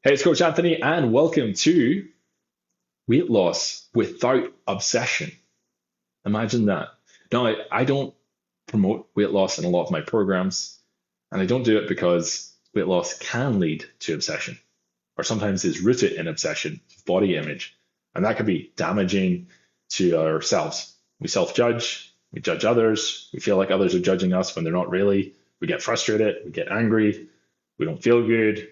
Hey, it's Coach Anthony, and welcome to Weight Loss Without Obsession. Imagine that. Now, I don't promote weight loss in a lot of my programs, and I don't do it because weight loss can lead to obsession, or sometimes is rooted in obsession with body image, and that can be damaging to ourselves. We self-judge, we judge others, we feel like others are judging us when they're not really. We get frustrated, we get angry, we don't feel good.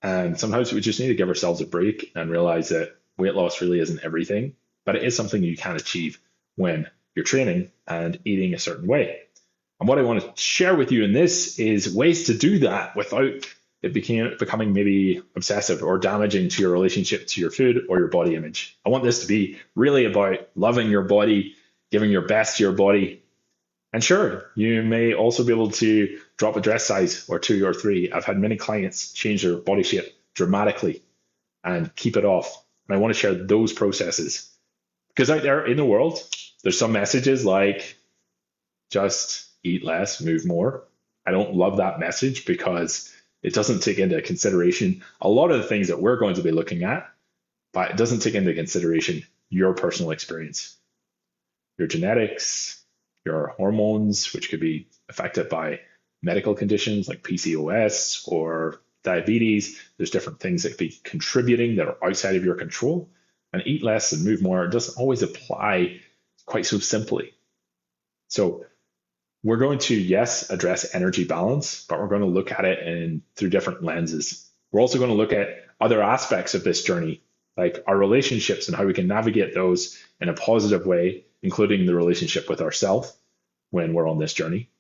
And sometimes we just need to give ourselves a break and realize that weight loss really isn't everything, but it is something you can achieve when you're training and eating a certain way. And what I want to share with you in this is ways to do that without it becoming maybe obsessive or damaging to your relationship to your food or your body image. I want this to be really about loving your body, giving your best to your body. And sure, you may also be able to drop a dress size or two or three. I've had many clients change their body shape dramatically and keep it off. And I want to share those processes because out there in the world, there's some messages like just eat less, move more. I don't love that message because it doesn't take into consideration a lot of the things that we're going to be looking at, but it doesn't take into consideration your personal experience, your genetics, your hormones, which could be affected by medical conditions like PCOS or diabetes. There's different things that could be contributing that are outside of your control. And eat less and move more doesn't always apply quite so simply. So we're going to, yes, address energy balance, but we're going to look at it through different lenses. We're also going to look at other aspects of this journey, like our relationships and how we can navigate those in a positive way, including the relationship with ourselves when we're on this journey.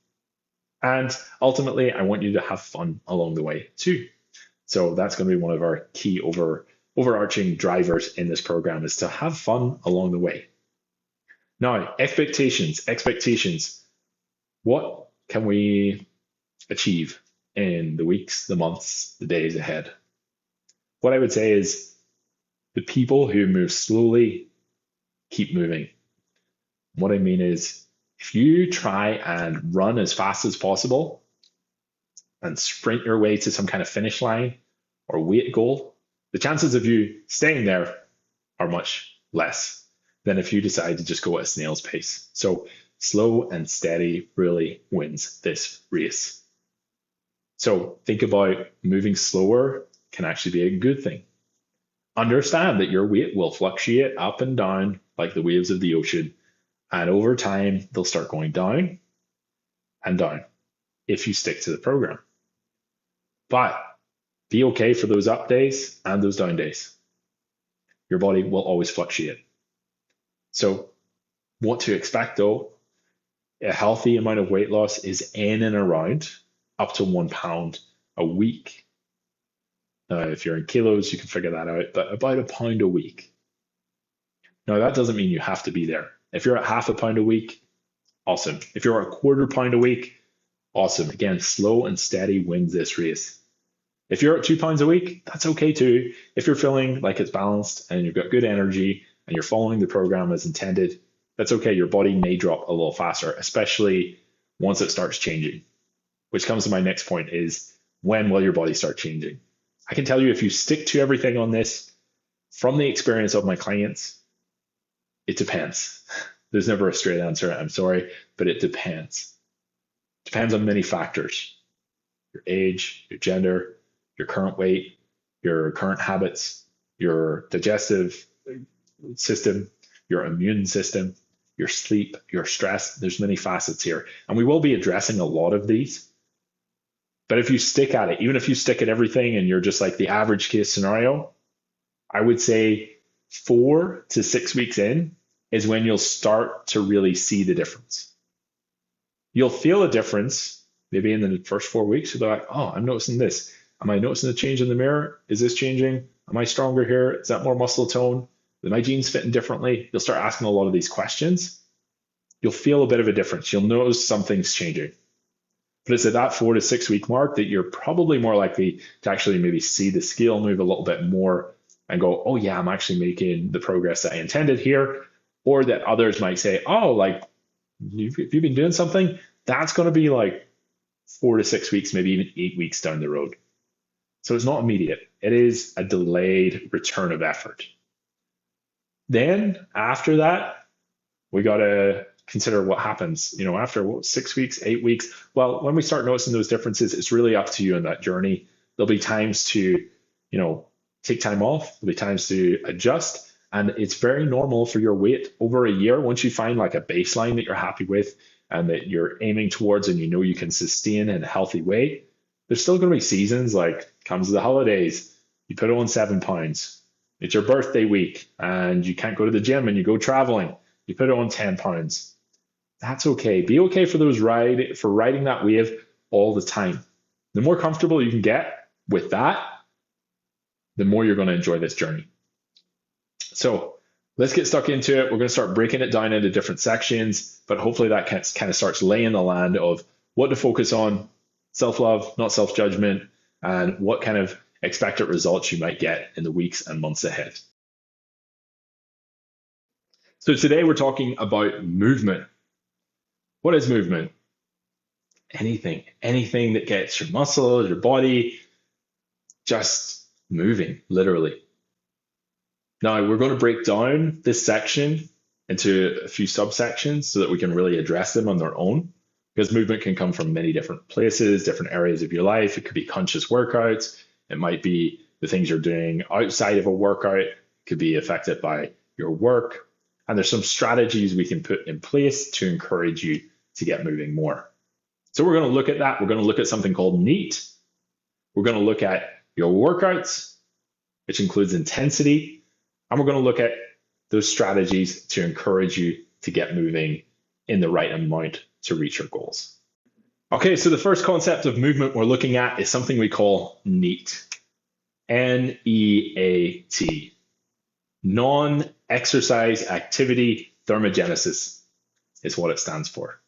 And ultimately, I want you to have fun along the way too. So that's going to be one of our key overarching drivers in this program is to have fun along the way. Now, expectations. What can we achieve in the weeks, the months, the days ahead? What I would say is the people who move slowly keep moving. What I mean is if you try and run as fast as possible and sprint your way to some kind of finish line or weight goal, the chances of you staying there are much less than if you decide to just go at a snail's pace. So slow and steady really wins this race. So think about moving slower can actually be a good thing. Understand that your weight will fluctuate up and down like the waves of the ocean. And over time, they'll start going down and down if you stick to the program. But be okay for those up days and those down days. Your body will always fluctuate. So what to expect though, a healthy amount of weight loss is in and around up to 1 pound a week. Now, if you're in kilos, you can figure that out, but about a pound a week. Now, that doesn't mean you have to be there. If you're at half a pound a week, awesome. If you're at a quarter pound a week, awesome. Again, slow and steady wins this race. If you're at 2 pounds a week, that's okay too. If you're feeling like it's balanced and you've got good energy and you're following the program as intended, that's okay. Your body may drop a little faster, especially once it starts changing, which comes to my next point is when will your body start changing? I can tell you if you stick to everything on this, from the experience of my clients, it depends. There's never a straight answer, I'm sorry, but it depends. Depends on many factors. Your age, your gender, your current weight, your current habits, your digestive system, your immune system, your sleep, your stress. There's many facets here. And we will be addressing a lot of these. But if you stick at it, even if you stick at everything and you're just like the average case scenario, I would say 4 to 6 weeks in is when you'll start to really see the difference. You'll feel a difference maybe in the first 4 weeks. You'll be like, oh, I'm noticing this. Am I noticing a change in the mirror? Is this changing? Am I stronger here? Is that more muscle tone? Are my jeans fitting differently? You'll start asking a lot of these questions. You'll feel a bit of a difference. You'll notice something's changing. But it's at that 4 to 6 week mark that you're probably more likely to actually maybe see the scale move a little bit more and go, oh yeah, I'm actually making the progress that I intended here. Or that others might say, oh, like, if you've been doing something, that's going to be like 4 to 6 weeks, maybe even 8 weeks down the road. So it's not immediate. It is a delayed return of effort. Then after that, we got to consider what happens, after 6 weeks, 8 weeks. Well, when we start noticing those differences, it's really up to you in that journey. There'll be times to, take time off. There'll be times to adjust. And it's very normal for your weight over a year, once you find like a baseline that you're happy with and that you're aiming towards and you can sustain in a healthy way. There's still going to be seasons like comes the holidays, you put on 7 pounds. It's your birthday week and you can't go to the gym and you go traveling. You put on 10 pounds. That's okay. Be okay for riding that wave all the time. The more comfortable you can get with that, the more you're going to enjoy this journey. So let's get stuck into it. We're going to start breaking it down into different sections, but hopefully that kind of starts laying the land of what to focus on, self-love, not self-judgment, and what kind of expected results you might get in the weeks and months ahead. So today we're talking about movement. What is movement? Anything that gets your muscles, your body just moving, literally. Now we're going to break down this section into a few subsections so that we can really address them on their own, because movement can come from many different places, different areas of your life. It could be conscious workouts. It might be the things you're doing outside of a workout. It could be affected by your work. And there's some strategies we can put in place to encourage you to get moving more. So we're going to look at that. We're going to look at something called NEAT. We're going to look at your workouts, which includes intensity. And we're going to look at those strategies to encourage you to get moving in the right amount to reach your goals. Okay, so the first concept of movement we're looking at is something we call NEAT. N-E-A-T. Non-exercise activity thermogenesis is what it stands for.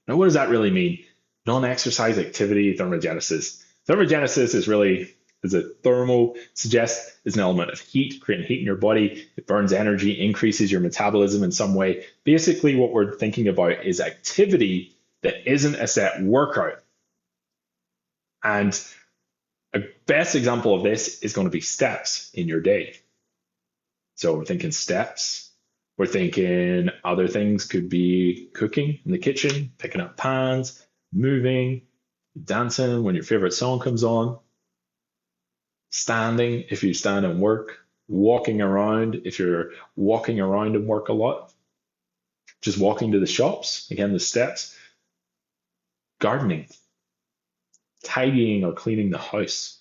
Now, what does that really mean? Non-exercise activity thermogenesis. Thermogenesis is really, as a thermo suggests, is an element of heat, creating heat in your body. It burns energy, increases your metabolism in some way. Basically, what we're thinking about is activity that isn't a set workout. And a best example of this is going to be steps in your day. So we're thinking steps. We're thinking other things could be cooking in the kitchen, picking up pans, moving, dancing when your favorite song comes on, standing if you stand and work, walking around if you're walking around and work a lot, just walking to the shops, again, the steps, gardening, tidying or cleaning the house.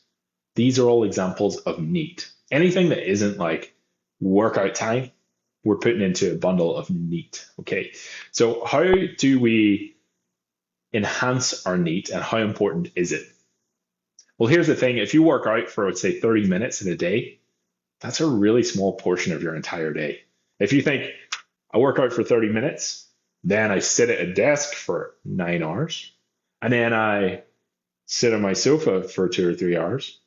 These are all examples of NEAT. Anything that isn't like workout time, we're putting into a bundle of NEAT. Okay, so how do we enhance our NEAT and how important is it? Well, here's the thing. If you work out for, let's say, 30 minutes in a day, that's a really small portion of your entire day. If you think, I work out for 30 minutes, then I sit at a desk for 9 hours, and then I sit on my sofa for 2 or 3 hours,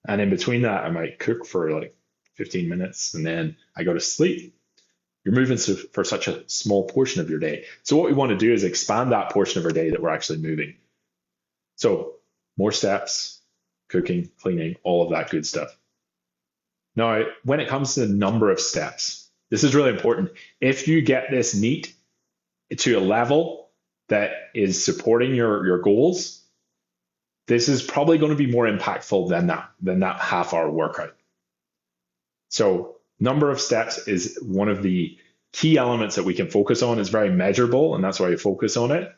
and in between that, I might cook for like 15 minutes, and then I go to sleep. You're moving for such a small portion of your day. So what we want to do is expand that portion of our day that we're actually moving. So more steps, cooking, cleaning, all of that good stuff. Now, when it comes to the number of steps, this is really important. If you get this NEAT to a level that is supporting your goals, this is probably going to be more impactful than that half-hour workout. So number of steps is one of the key elements that we can focus on. It's very measurable, and that's why we focus on it.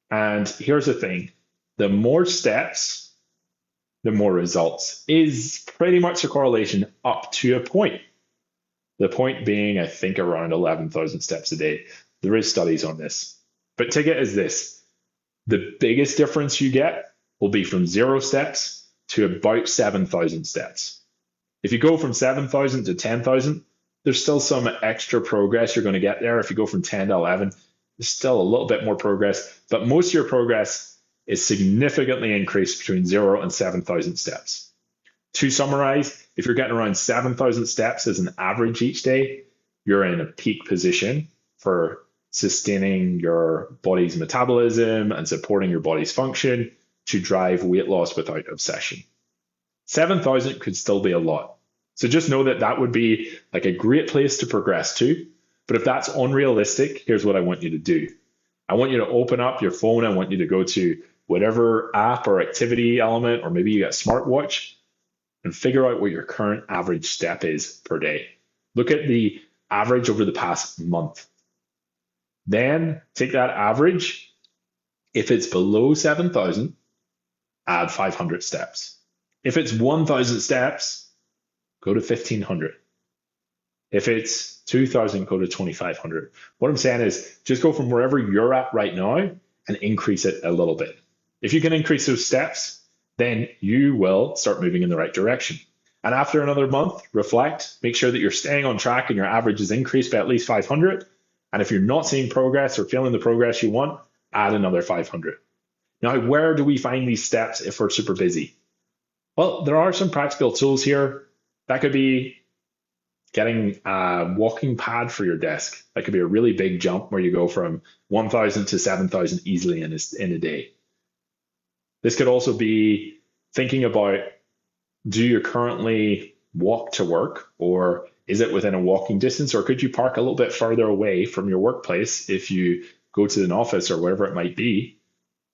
And here's the thing. The more steps, the more results is pretty much a correlation up to a point. The point being, I think, around 11,000 steps a day. There is studies on this. But ticket is this. The biggest difference you get will be from 0 steps to about 7,000 steps. If you go from 7,000 to 10,000, there's still some extra progress you're going to get there. If you go from 10 to 11, there's still a little bit more progress. But most of your progress is significantly increased between 0 and 7,000 steps. To summarize, if you're getting around 7,000 steps as an average each day, you're in a peak position for sustaining your body's metabolism and supporting your body's function to drive weight loss without obsession. 7,000 could still be a lot. So just know that that would be like a great place to progress to. But if that's unrealistic, here's what I want you to do. I want you to open up your phone. I want you to go to whatever app or activity element, or maybe you got a smartwatch, and figure out what your current average step is per day. Look at the average over the past month. Then take that average. If it's below 7,000, add 500 steps. If it's 1,000 steps, go to 1,500. If it's 2,000, go to 2,500. What I'm saying is just go from wherever you're at right now and increase it a little bit. If you can increase those steps, then you will start moving in the right direction. And after another month, reflect, make sure that you're staying on track and your average is increased by at least 500. And if you're not seeing progress or feeling the progress you want, add another 500. Now, where do we find these steps if we're super busy? Well, there are some practical tools here. That could be getting a walking pad for your desk. That could be a really big jump where you go from 1,000 to 7,000 easily in a day. This could also be thinking about, do you currently walk to work, or is it within a walking distance, or could you park a little bit further away from your workplace if you go to an office or wherever it might be?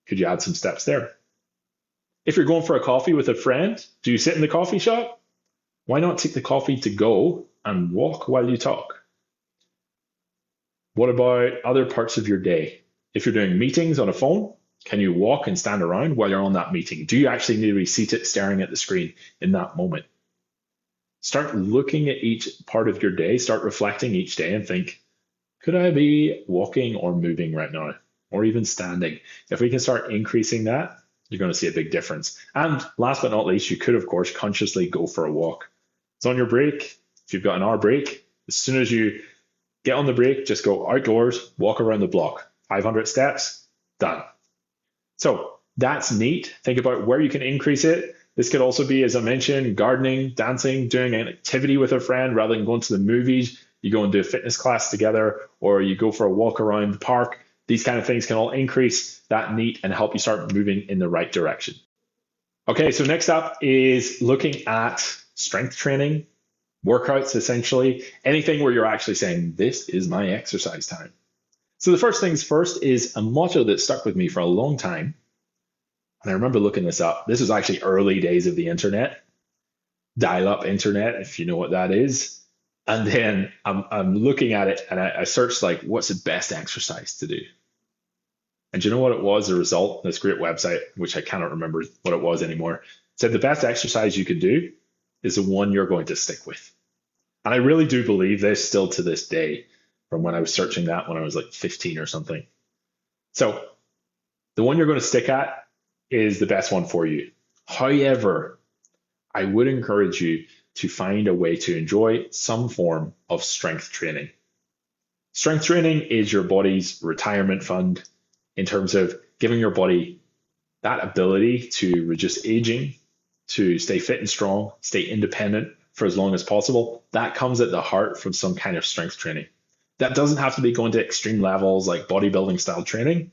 Could you add some steps there? If you're going for a coffee with a friend, do you sit in the coffee shop? Why not take the coffee to go and walk while you talk? What about other parts of your day? If you're doing meetings on a phone, can you walk and stand around while you're on that meeting? Do you actually need to be seated staring at the screen in that moment? Start looking at each part of your day, start reflecting each day and think, could I be walking or moving right now? Or even standing? If we can start increasing that, you're going to see a big difference. And last but not least, you could, of course, consciously go for a walk. It's on your break. If you've got an hour break, as soon as you get on the break, just go outdoors, walk around the block. 500 steps, done. So that's neat. Think about where you can increase it. This could also be, as I mentioned, gardening, dancing, doing an activity with a friend rather than going to the movies. You go and do a fitness class together, or you go for a walk around the park. These kind of things can all increase that NEAT and help you start moving in the right direction. Okay, so next up is looking at strength training, workouts, essentially, anything where you're actually saying, this is my exercise time. So the first things first is a motto that stuck with me for a long time. And I remember looking this up. This was actually early days of the internet, dial-up internet, if you know what that is. And then I'm looking at it and I searched like, what's the best exercise to do? And do you know what it was? The result, this great website, which I cannot remember what it was anymore, said the best exercise you can do is the one you're going to stick with. And I really do believe this still to this day, from when I was searching that when I was like 15 or something. So the one you're going to stick at is the best one for you. However, I would encourage you to find a way to enjoy some form of strength training. Strength training is your body's retirement fund in terms of giving your body that ability to reduce aging, to stay fit and strong, stay independent for as long as possible. That comes at the heart from some kind of strength training. That doesn't have to be going to extreme levels like bodybuilding style training,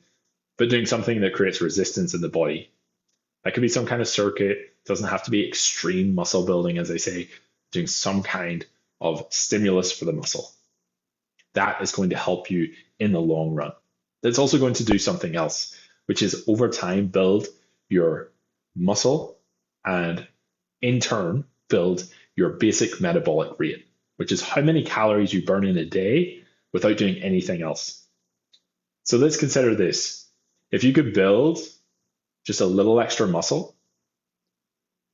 but doing something that creates resistance in the body. That could be some kind of circuit. It doesn't have to be extreme muscle building, as I say, doing some kind of stimulus for the muscle. That is going to help you in the long run. That's also going to do something else, which is over time build your muscle and in turn build your basic metabolic rate, which is how many calories you burn in a day without doing anything else. So let's consider this. If you could build just a little extra muscle,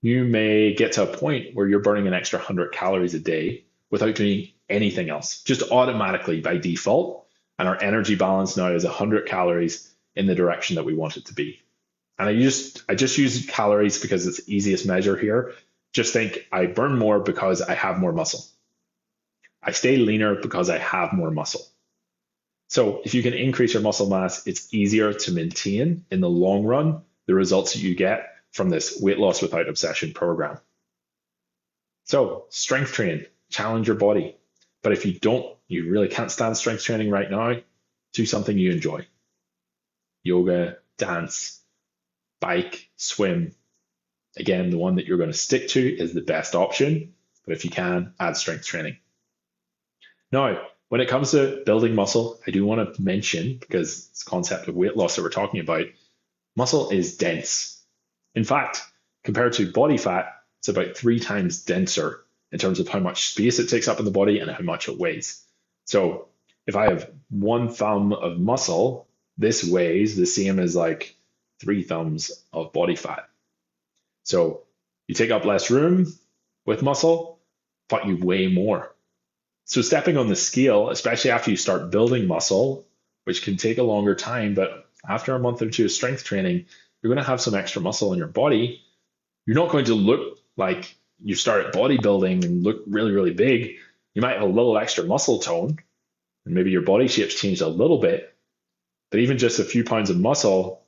you may get to a point where you're burning an extra 100 calories a day without doing anything else, just automatically by default. And our energy balance now is 100 calories in the direction that we want it to be. And I just use calories because it's the easiest measure here. Just think I burn more because I have more muscle. I stay leaner because I have more muscle. So if you can increase your muscle mass, it's easier to maintain in the long run the results that you get from this weight loss without obsession program. So strength train, challenge your body. But if you really can't stand strength training right now, do something you enjoy. Yoga, dance, bike, swim. Again, the one that you're going to stick to is the best option, but if you can, add strength training. Now, when it comes to building muscle, I do want to mention, because this concept of weight loss that we're talking about, muscle is dense. In fact, compared to body fat, it's about 3 times denser in terms of how much space it takes up in the body and how much it weighs. So if I have 1 thumb of muscle, this weighs the same as like 3 thumbs of body fat. So you take up less room with muscle, but you weigh more. So stepping on the scale, especially after you start building muscle, which can take a longer time, but after a month or two of strength training, you're going to have some extra muscle in your body. You're not going to look like you start bodybuilding and look really, really big. You might have a little extra muscle tone, and maybe your body shape's changed a little bit, but even just a few pounds of muscle,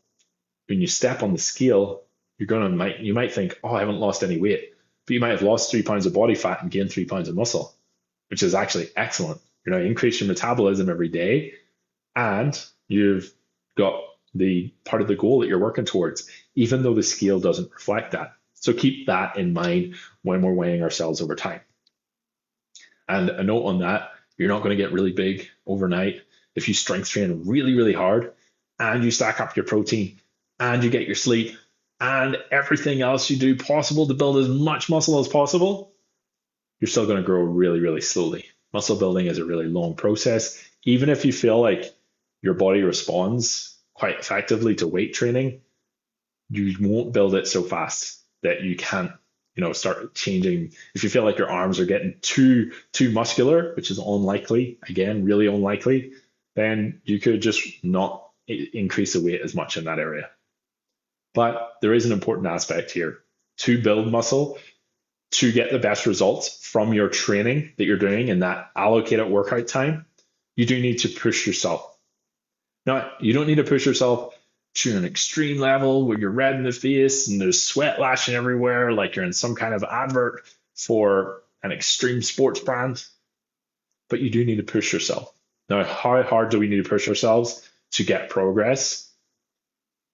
when you step on the scale, you might think, oh, I haven't lost any weight, but you might have lost 3 pounds of body fat and gained 3 pounds of muscle, which is actually excellent. You're now increasing your metabolism every day, and you've got the part of the goal that you're working towards, even though the scale doesn't reflect that. So keep that in mind when we're weighing ourselves over time. And a note on that, you're not going to get really big overnight. If you strength train really, really hard and you stack up your protein and you get your sleep and everything else you do possible to build as much muscle as possible, you're still going to grow really, really slowly. Muscle building is a really long process. Even if you feel like your body responds quite effectively to weight training, you won't build it so fast that you can't, start changing. If you feel like your arms are getting too muscular, which is unlikely, again, really unlikely, then you could just not increase the weight as much in that area. But there is an important aspect here. To build muscle, to get the best results from your training that you're doing in that allocated workout time, you do need to push yourself. Now, you don't need to push yourself to an extreme level where you're red in the face and there's sweat lashing everywhere, like you're in some kind of advert for an extreme sports brand, but you do need to push yourself. Now, how hard do we need to push ourselves to get progress?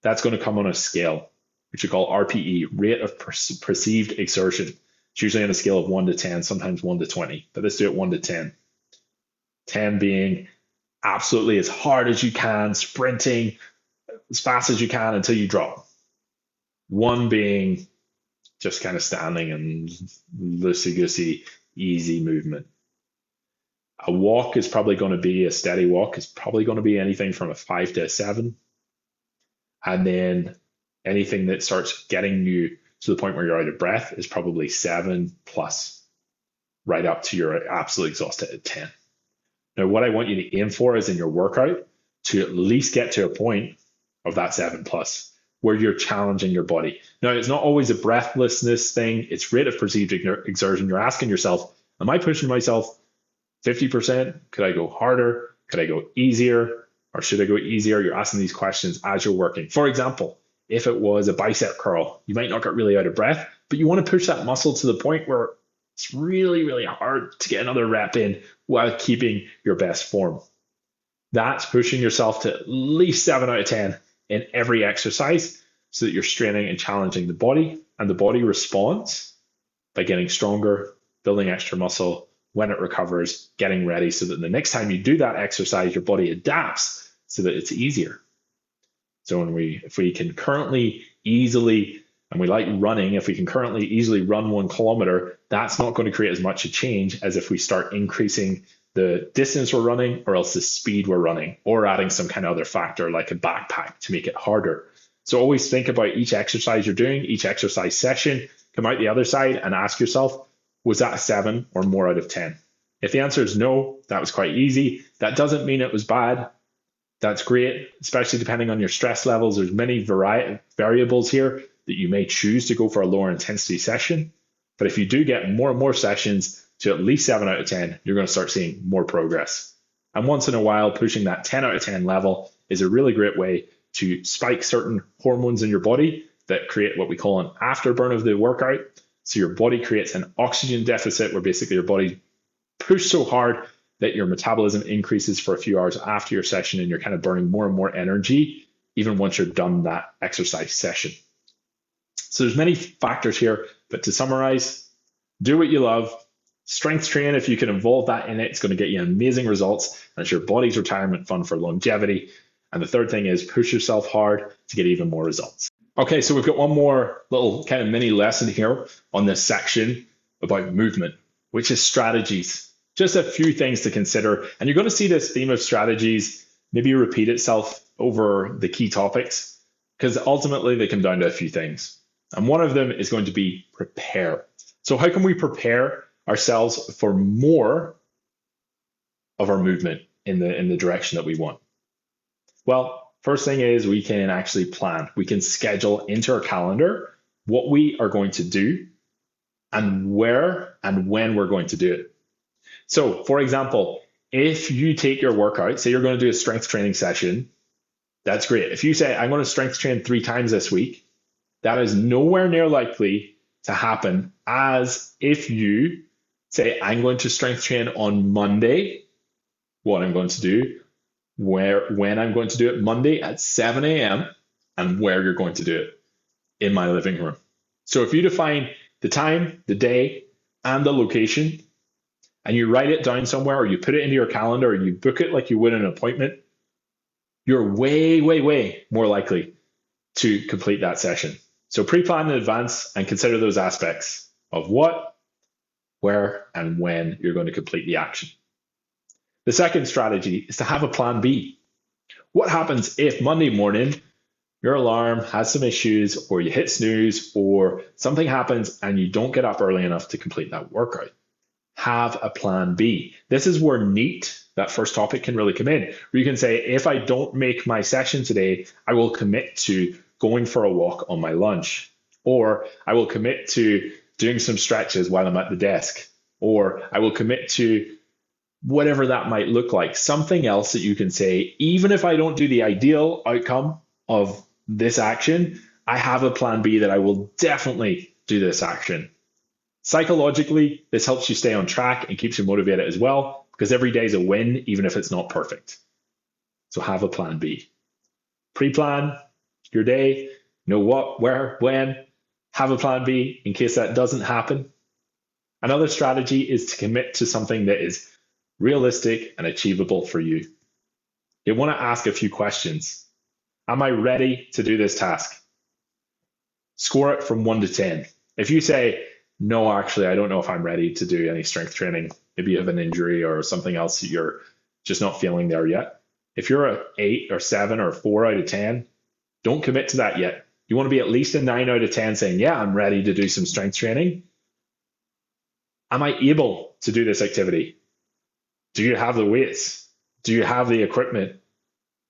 That's going to come on a scale, which we call RPE, rate of perceived exertion. It's usually on a scale of 1 to 10, sometimes 1 to 20, but let's do it 1 to 10. 10 being absolutely as hard as you can, sprinting as fast as you can until you drop. 1 being just kind of standing and loosey-goosey, easy movement. A walk is probably going to be, a steady walk is probably going to be anything from a 5 to a 7. And then anything that starts getting you to the point where you're out of breath is probably 7 plus, right up to your absolute exhausted at 10. Now, what I want you to aim for is in your workout to at least get to a point of that 7 plus, where you're challenging your body. Now, it's not always a breathlessness thing. It's rate of perceived exertion. You're asking yourself, am I pushing myself 50%? Could I go harder? Could I go easier? Or should I go easier? You're asking these questions as you're working. For example, if it was a bicep curl, you might not get really out of breath, but you want to push that muscle to the point where it's really, really hard to get another rep in while keeping your best form. That's pushing yourself to at least 7 out of 10 in every exercise so that you're straining and challenging the body, and the body responds by getting stronger, building extra muscle when it recovers, getting ready so that the next time you do that exercise, your body adapts so that it's easier. So if we can currently easily, and we like running, if we can currently easily run 1 kilometer, that's not going to create as much a change as if we start increasing the distance we're running, or else the speed we're running, or adding some kind of other factor like a backpack to make it harder. So always think about each exercise you're doing, each exercise session, come out the other side and ask yourself, was that a 7 or more out of 10? If the answer is no, that was quite easy. That doesn't mean it was bad. That's great, especially depending on your stress levels. There's many variables here that you may choose to go for a lower intensity session. But if you do get more and more sessions to at least 7 out of 10, you're going to start seeing more progress. And once in a while, pushing that 10 out of 10 level is a really great way to spike certain hormones in your body that create what we call an afterburn of the workout. So your body creates an oxygen deficit where basically your body pushes so hard that your metabolism increases for a few hours after your session, and you're kind of burning more and more energy even once you're done that exercise session. So there's many factors here, but to summarize, do what you love, strength train. If you can involve that in it, it's going to get you amazing results, and it's your body's retirement fund for longevity. And the third thing is push yourself hard to get even more results. Okay, so we've got one more little kind of mini lesson here on this section about movement, which is strategies. Just a few things to consider. And you're going to see this theme of strategies maybe repeat itself over the key topics, because ultimately they come down to a few things. And one of them is going to be prepare. So how can we prepare ourselves for more of our movement in the direction that we want? Well, first thing is we can actually plan. We can schedule into our calendar what we are going to do and where and when we're going to do it. So, for example, if you take your workout, say you're going to do a strength training session, that's great. If you say, I'm going to strength train 3 times this week, that is nowhere near likely to happen as if you say, I'm going to strength train on Monday, what I'm going to do, when I'm going to do it, Monday at 7 a.m., and where you're going to do it in my living room. So if you define the time, the day, and the location, and you write it down somewhere, or you put it into your calendar, or you book it like you would an appointment, you're way, way, way more likely to complete that session. So pre-plan in advance and consider those aspects of what, where, and when you're going to complete the action. The second strategy is to have a plan B. What happens if Monday morning your alarm has some issues, or you hit snooze, or something happens and you don't get up early enough to complete that workout? Have a plan B. This is where NEAT, that first topic, can really come in. Where you can say, if I don't make my session today, I will commit to going for a walk on my lunch, or I will commit to doing some stretches while I'm at the desk, or I will commit to whatever that might look like. Something else that you can say, even if I don't do the ideal outcome of this action, I have a plan B that I will definitely do this action. Psychologically, this helps you stay on track and keeps you motivated as well, because every day is a win, even if it's not perfect. So have a plan B. Pre-plan your day, know what, where, when. Have a plan B in case that doesn't happen. Another strategy is to commit to something that is realistic and achievable for you. You want to ask a few questions. Am I ready to do this task? Score it from 1 to 10. If you say, no, actually, I don't know if I'm ready to do any strength training, maybe you have an injury or something else that you're just not feeling there yet. If you're an 8 or 7 or 4 out of 10, don't commit to that yet. You want to be at least a 9 out of 10 saying, yeah, I'm ready to do some strength training. Am I able to do this activity? Do you have the weights? Do you have the equipment?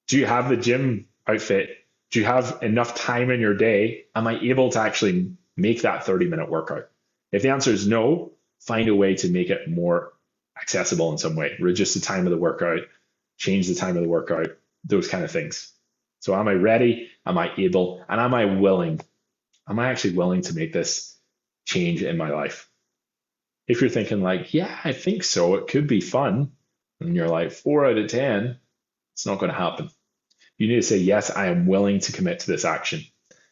Do you have the gym outfit? Do you have enough time in your day? Am I able to actually make that 30-minute workout? If the answer is no, find a way to make it more accessible in some way. Reduce the time of the workout, change the time of the workout, those kind of things. So am I ready? Am I able? And am I willing? Am I actually willing to make this change in my life? If you're thinking like, yeah, I think so, it could be fun, and you're like 4 out of 10, it's not going to happen. You need to say, yes, I am willing to commit to this action.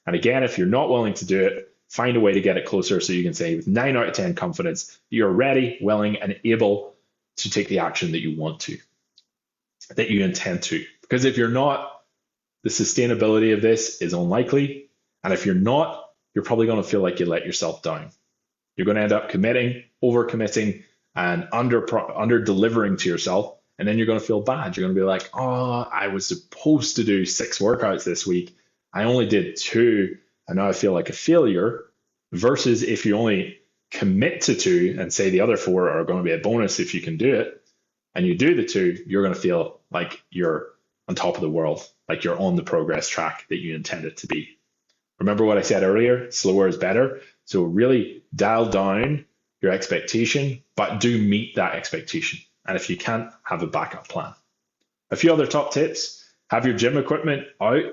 And again, if you're not willing to do it, find a way to get it closer so you can say with 9 out of 10 confidence, you're ready, willing, and able to take the action that you want to, that you intend to. Because if you're not, the sustainability of this is unlikely. And if you're not, you're probably going to feel like you let yourself down. You're going to end up committing, over-committing, and under-delivering to yourself. And then you're going to feel bad. You're going to be like, oh, I was supposed to do 6 workouts this week. I only did 2, and now I feel like a failure. Versus if you only commit to 2 and say the other 4 are going to be a bonus if you can do it, and you do the 2, you're going to feel like you're on top of the world, like you're on the progress track that you intended to be. Remember what I said earlier, slower is better. So really dial down your expectation, but do meet that expectation. And if you can't, have a backup plan. A few other top tips: have your gym equipment out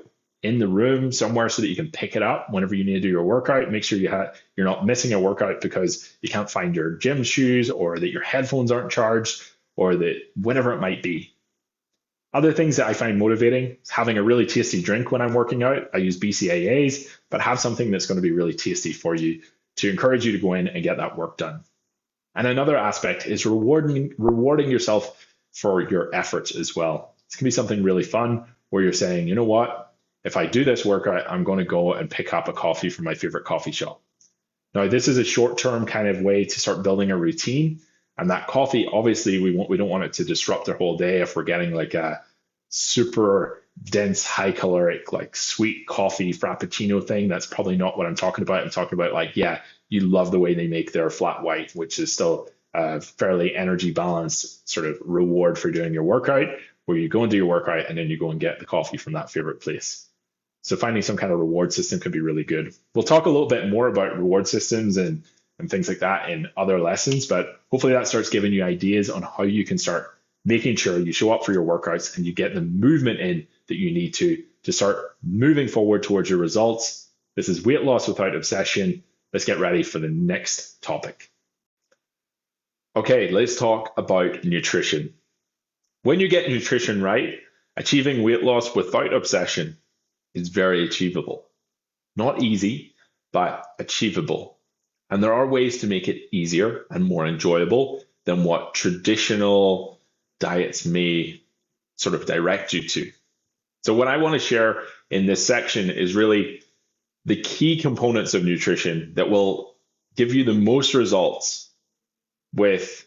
in the room somewhere so that you can pick it up whenever you need to do your workout. Make sure you're not missing a workout because you can't find your gym shoes, or that your headphones aren't charged, or that whatever it might be. Other things that I find motivating is having a really tasty drink when I'm working out. I use BCAAs, but have something that's going to be really tasty for you to encourage you to go in and get that work done. And another aspect is rewarding yourself for your efforts as well. This can be something really fun where you're saying, you know what, if I do this workout, I'm going to go and pick up a coffee from my favorite coffee shop. Now, this is a short-term kind of way to start building a routine. And that coffee, obviously, we don't want it to disrupt our whole day if we're getting like a super dense, high caloric, like sweet coffee frappuccino thing. That's probably not what I'm talking about. I'm talking about like, yeah, you love the way they make their flat white, which is still a fairly energy balanced sort of reward for doing your workout, where you go and do your workout and then you go and get the coffee from that favorite place. So finding some kind of reward system can be really good. We'll talk a little bit more about reward systems and things like that in other lessons, but hopefully that starts giving you ideas on how you can start making sure you show up for your workouts and you get the movement in that you need to start moving forward towards your results. This is weight loss without obsession. Let's get ready for the next topic. Okay, let's talk about nutrition. When you get nutrition right, achieving weight loss without obsession is very achievable. Not easy, but achievable. And there are ways to make it easier and more enjoyable than what traditional diets may sort of direct you to. So what I want to share in this section is really the key components of nutrition that will give you the most results with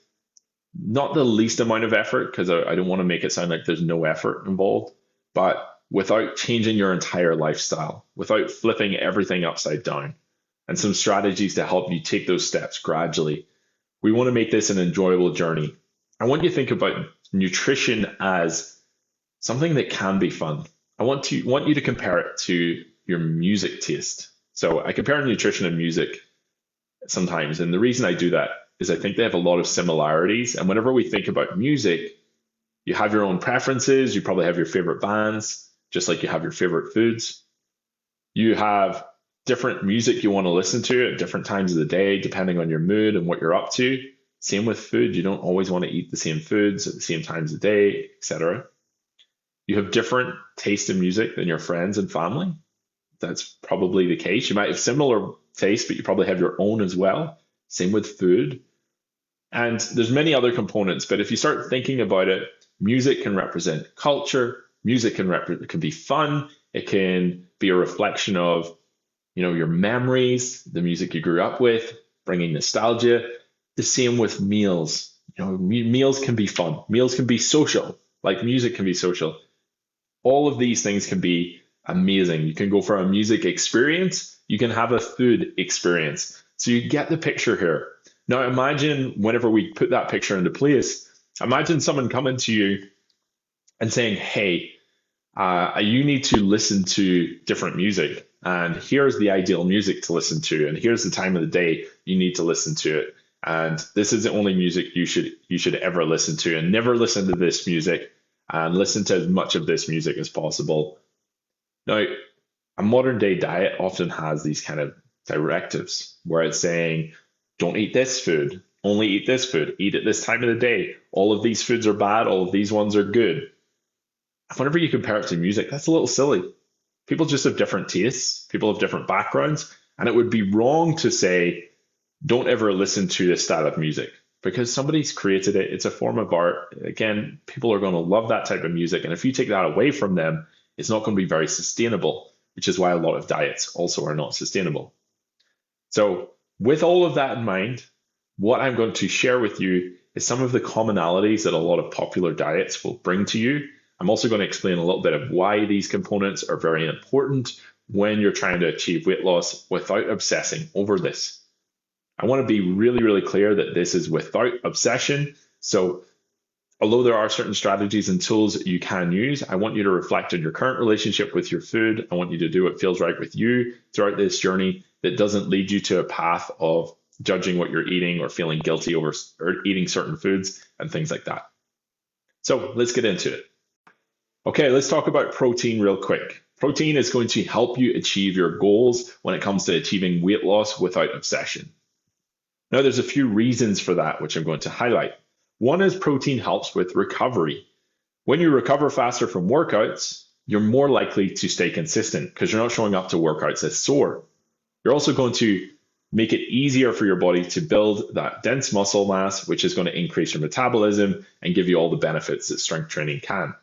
not the least amount of effort, because I don't want to make it sound like there's no effort involved, but without changing your entire lifestyle, without flipping everything upside down, and some strategies to help you take those steps gradually. We want to make this an enjoyable journey. I want you to think about nutrition as something that can be fun. I want you to compare it to your music taste. So I compare nutrition and music sometimes, and the reason I do that is I think they have a lot of similarities. And whenever we think about music, you have your own preferences. You probably have your favorite bands, just like you have your favorite foods. You have different music you want to listen to at different times of the day, depending on your mood and what you're up to. Same with food. You don't always want to eat the same foods at the same times of the day, etc. You have different taste in music than your friends and family. That's probably the case. You might have similar taste, but you probably have your own as well. Same with food. And there's many other components, but if you start thinking about it, music can represent culture. Music can be fun. It can be a reflection of, your memories, the music you grew up with, bringing nostalgia. The same with meals. Meals can be fun. Meals can be social, like music can be social. All of these things can be amazing. You can go for a music experience. You can have a food experience. So you get the picture here. Now imagine whenever we put that picture into place, imagine someone coming to you and saying, hey, you need to listen to different music. And here's the ideal music to listen to. And here's the time of the day you need to listen to it. And this is the only music you should ever listen to. And never listen to this music, and listen to as much of this music as possible. Now, a modern day diet often has these kind of directives where it's saying, don't eat this food, only eat this food, eat at this time of the day. All of these foods are bad, all of these ones are good. Whenever you compare it to music, that's a little silly. People just have different tastes, people have different backgrounds, and it would be wrong to say, don't ever listen to this style of music because somebody's created it. It's a form of art. Again, people are going to love that type of music. And if you take that away from them, it's not going to be very sustainable, which is why a lot of diets also are not sustainable. So with all of that in mind, what I'm going to share with you is some of the commonalities that a lot of popular diets will bring to you. I'm also going to explain a little bit of why these components are very important when you're trying to achieve weight loss without obsessing over this. I want to be really, really clear that this is without obsession. So although there are certain strategies and tools that you can use, I want you to reflect on your current relationship with your food. I want you to do what feels right with you throughout this journey that doesn't lead you to a path of judging what you're eating or feeling guilty over or eating certain foods and things like that. So let's get into it. Okay, let's talk about protein real quick. Protein is going to help you achieve your goals when it comes to achieving weight loss without obsession. Now, there's a few reasons for that, which I'm going to highlight. One is protein helps with recovery. When you recover faster from workouts, you're more likely to stay consistent because you're not showing up to workouts as sore. You're also going to make it easier for your body to build that dense muscle mass, which is going to increase your metabolism and give you all the benefits that strength training can.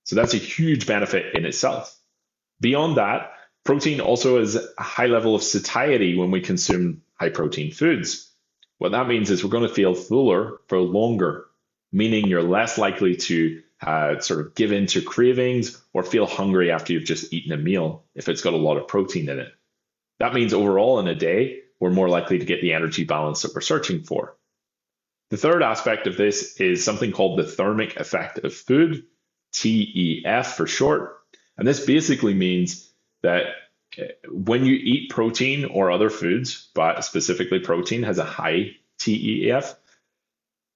So that's a huge benefit in itself. Beyond that, protein also has a high level of satiety when we consume high protein foods. What that means is we're going to feel fuller for longer, meaning you're less likely to sort of give in to cravings or feel hungry after you've just eaten a meal if it's got a lot of protein in it. That means overall in a day, we're more likely to get the energy balance that we're searching for. The third aspect of this is something called the thermic effect of food, TEF for short. And this basically means that when you eat protein or other foods, but specifically protein has a high TEF,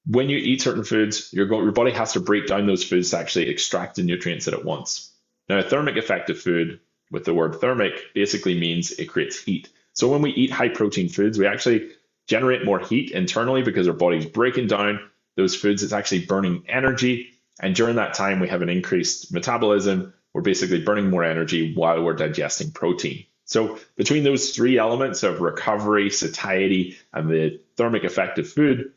when you eat certain foods, your body has to break down those foods to actually extract the nutrients that it wants. Now, a thermic effect of food, with the word thermic, basically means it creates heat. So when we eat high protein foods, we actually generate more heat internally because our body's breaking down those foods. It's actually burning energy. And during that time, we have an increased metabolism. We're basically burning more energy while we're digesting protein. So between those three elements of recovery, satiety, and the thermic effect of food,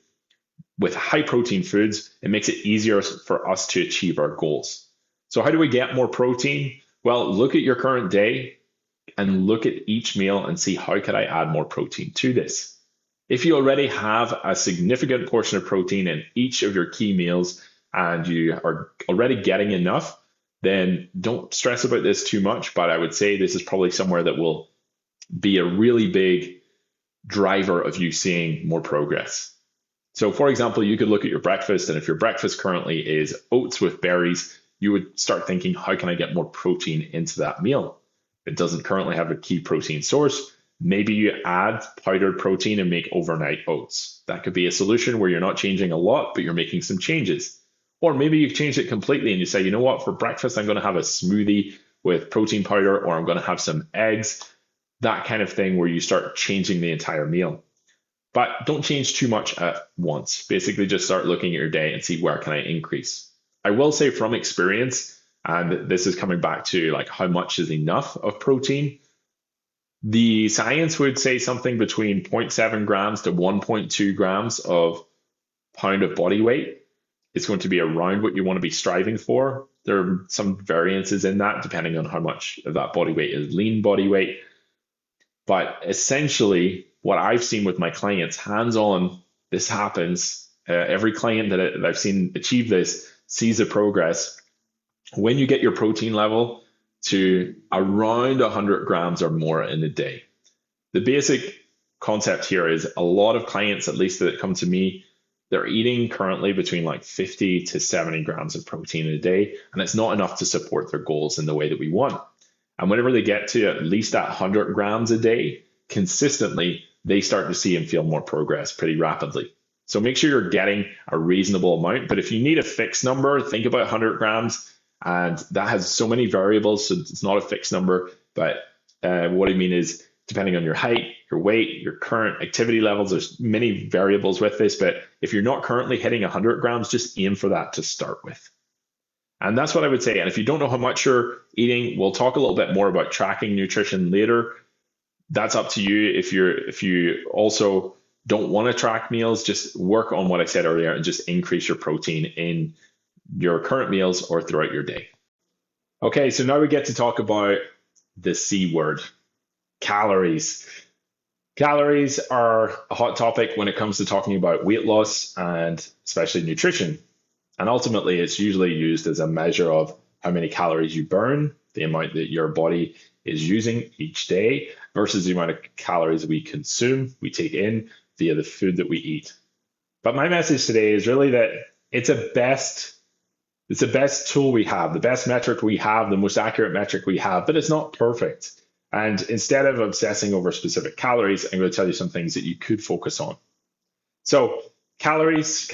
with high protein foods, it makes it easier for us to achieve our goals. So how do we get more protein? Well, look at your current day and look at each meal and see how could I add more protein to this. If you already have a significant portion of protein in each of your key meals and you are already getting enough, then don't stress about this too much. But I would say this is probably somewhere that will be a really big driver of you seeing more progress. So for example, you could look at your breakfast, and if your breakfast currently is oats with berries, you would start thinking, how can I get more protein into that meal? It doesn't currently have a key protein source. Maybe you add powdered protein and make overnight oats. That could be a solution where you're not changing a lot, but you're making some changes. Or maybe you've changed it completely and you say, you know what, for breakfast, I'm going to have a smoothie with protein powder, or I'm going to have some eggs, that kind of thing where you start changing the entire meal. But don't change too much at once. Basically, just start looking at your day and see where can I increase. I will say from experience, and this is coming back to like how much is enough of protein. The science would say something between 0.7 grams to 1.2 grams of pound of body weight is going to be around what you want to be striving for. There are some variances in that depending on how much of that body weight is lean body weight. But essentially, what I've seen with my clients, hands-on, this happens. Every client that I've seen achieve this sees the progress. When you get your protein level to around 100 grams or more in a day. The basic concept here is a lot of clients, at least that come to me, they're eating currently between like 50 to 70 grams of protein a day, and it's not enough to support their goals in the way that we want. And whenever they get to at least that 100 grams a day, consistently, they start to see and feel more progress pretty rapidly. So make sure you're getting a reasonable amount. But if you need a fixed number, think about 100 grams. And that has so many variables, so it's not a fixed number. But what I mean is, depending on your height, your weight, your current activity levels, there's many variables with this. But if you're not currently hitting 100 grams, just aim for that to start with. And that's what I would say. And if you don't know how much you're eating, we'll talk a little bit more about tracking nutrition later. That's up to you. If you also don't want to track meals, just work on what I said earlier and just increase your protein in your current meals or throughout your day. Okay, so now we get to talk about the C word, calories. Calories are a hot topic when it comes to talking about weight loss and especially nutrition. And ultimately, it's usually used as a measure of how many calories you burn, the amount that your body is using each day versus the amount of calories we consume, we take in via the food that we eat. But my message today is really that it's the best tool we have, the best metric we have, the most accurate metric we have, but it's not perfect. And instead of obsessing over specific calories, I'm going to tell you some things that you could focus on. So calories.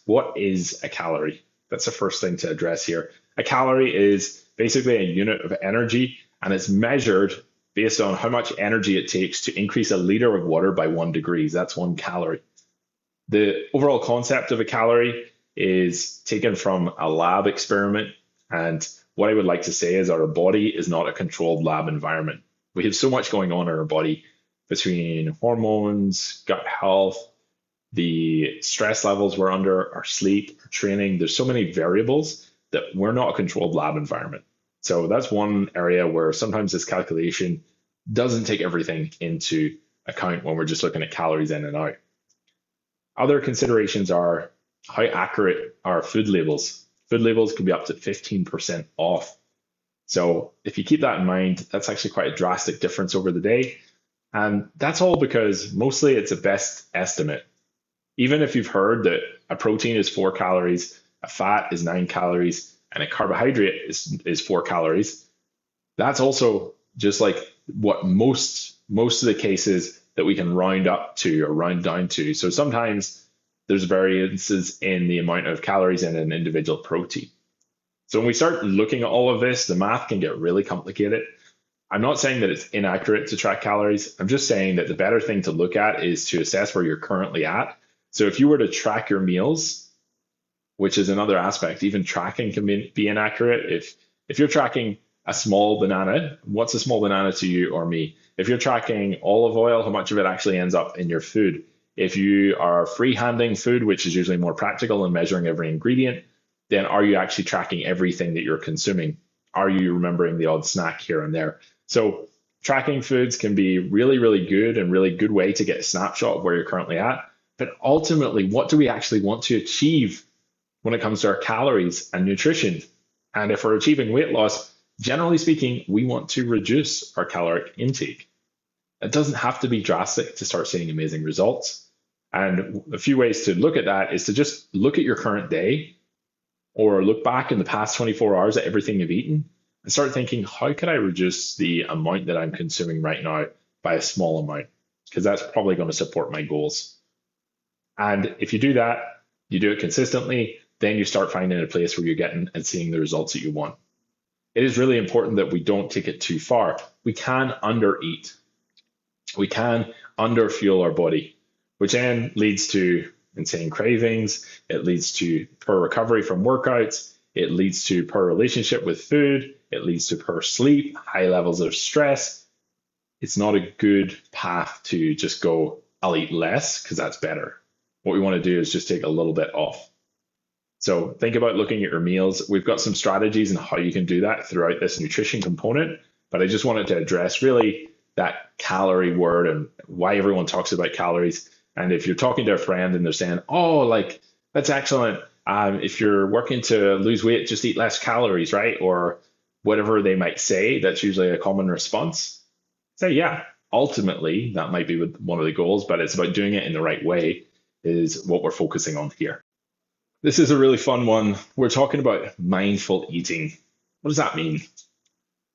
What is a calorie? That's the first thing to address here. A calorie is basically a unit of energy, and it's measured based on how much energy it takes to increase a liter of water by 1 degree. That's 1 calorie. The overall concept of a calorie is taken from a lab experiment. And what I would like to say is our body is not a controlled lab environment. We have so much going on in our body between hormones, gut health, the stress levels we're under, our sleep, our training. There's so many variables that we're not a controlled lab environment. So that's one area where sometimes this calculation doesn't take everything into account when we're just looking at calories in and out. Other considerations are how accurate are food labels. Food labels can be up to 15% off. So if you keep that in mind, that's actually quite a drastic difference over the day. And that's all because mostly it's a best estimate. Even if you've heard that a protein is 4 calories, a fat is 9 calories, and a carbohydrate is 4 calories, that's also just like what most of the cases that we can round up to or round down to. So sometimes there's variances in the amount of calories in an individual protein. So when we start looking at all of this, the math can get really complicated. I'm not saying that it's inaccurate to track calories. I'm just saying that the better thing to look at is to assess where you're currently at. So if you were to track your meals, which is another aspect, even tracking can be inaccurate. If you're tracking a small banana, what's a small banana to you or me? If you're tracking olive oil, how much of it actually ends up in your food? If you are free-handing food, which is usually more practical and measuring every ingredient, then are you actually tracking everything that you're consuming? Are you remembering the odd snack here and there? So tracking foods can be really, really good and really good way to get a snapshot of where you're currently at. But ultimately, what do we actually want to achieve when it comes to our calories and nutrition? And if we're achieving weight loss, generally speaking, we want to reduce our caloric intake. It doesn't have to be drastic to start seeing amazing results. And a few ways to look at that is to just look at your current day or look back in the past 24 hours at everything you've eaten and start thinking, how could I reduce the amount that I'm consuming right now by a small amount? Because that's probably going to support my goals. And if you do that, you do it consistently, then you start finding a place where you're getting and seeing the results that you want. It is really important that we don't take it too far. We can undereat. We can underfuel our body, which then leads to insane cravings. It leads to poor recovery from workouts. It leads to poor relationship with food. It leads to poor sleep, high levels of stress. It's not a good path to just go, I'll eat less because that's better. What we want to do is just take a little bit off. So think about looking at your meals. We've got some strategies and how you can do that throughout this nutrition component, but I just wanted to address really that calorie word and why everyone talks about calories. And if you're talking to a friend and they're saying, oh, like, that's excellent. If you're working to lose weight, just eat less calories, right? Or whatever they might say, that's usually a common response. Say, yeah, ultimately, that might be one of the goals, but it's about doing it in the right way is what we're focusing on here. This is a really fun one. We're talking about mindful eating. What does that mean?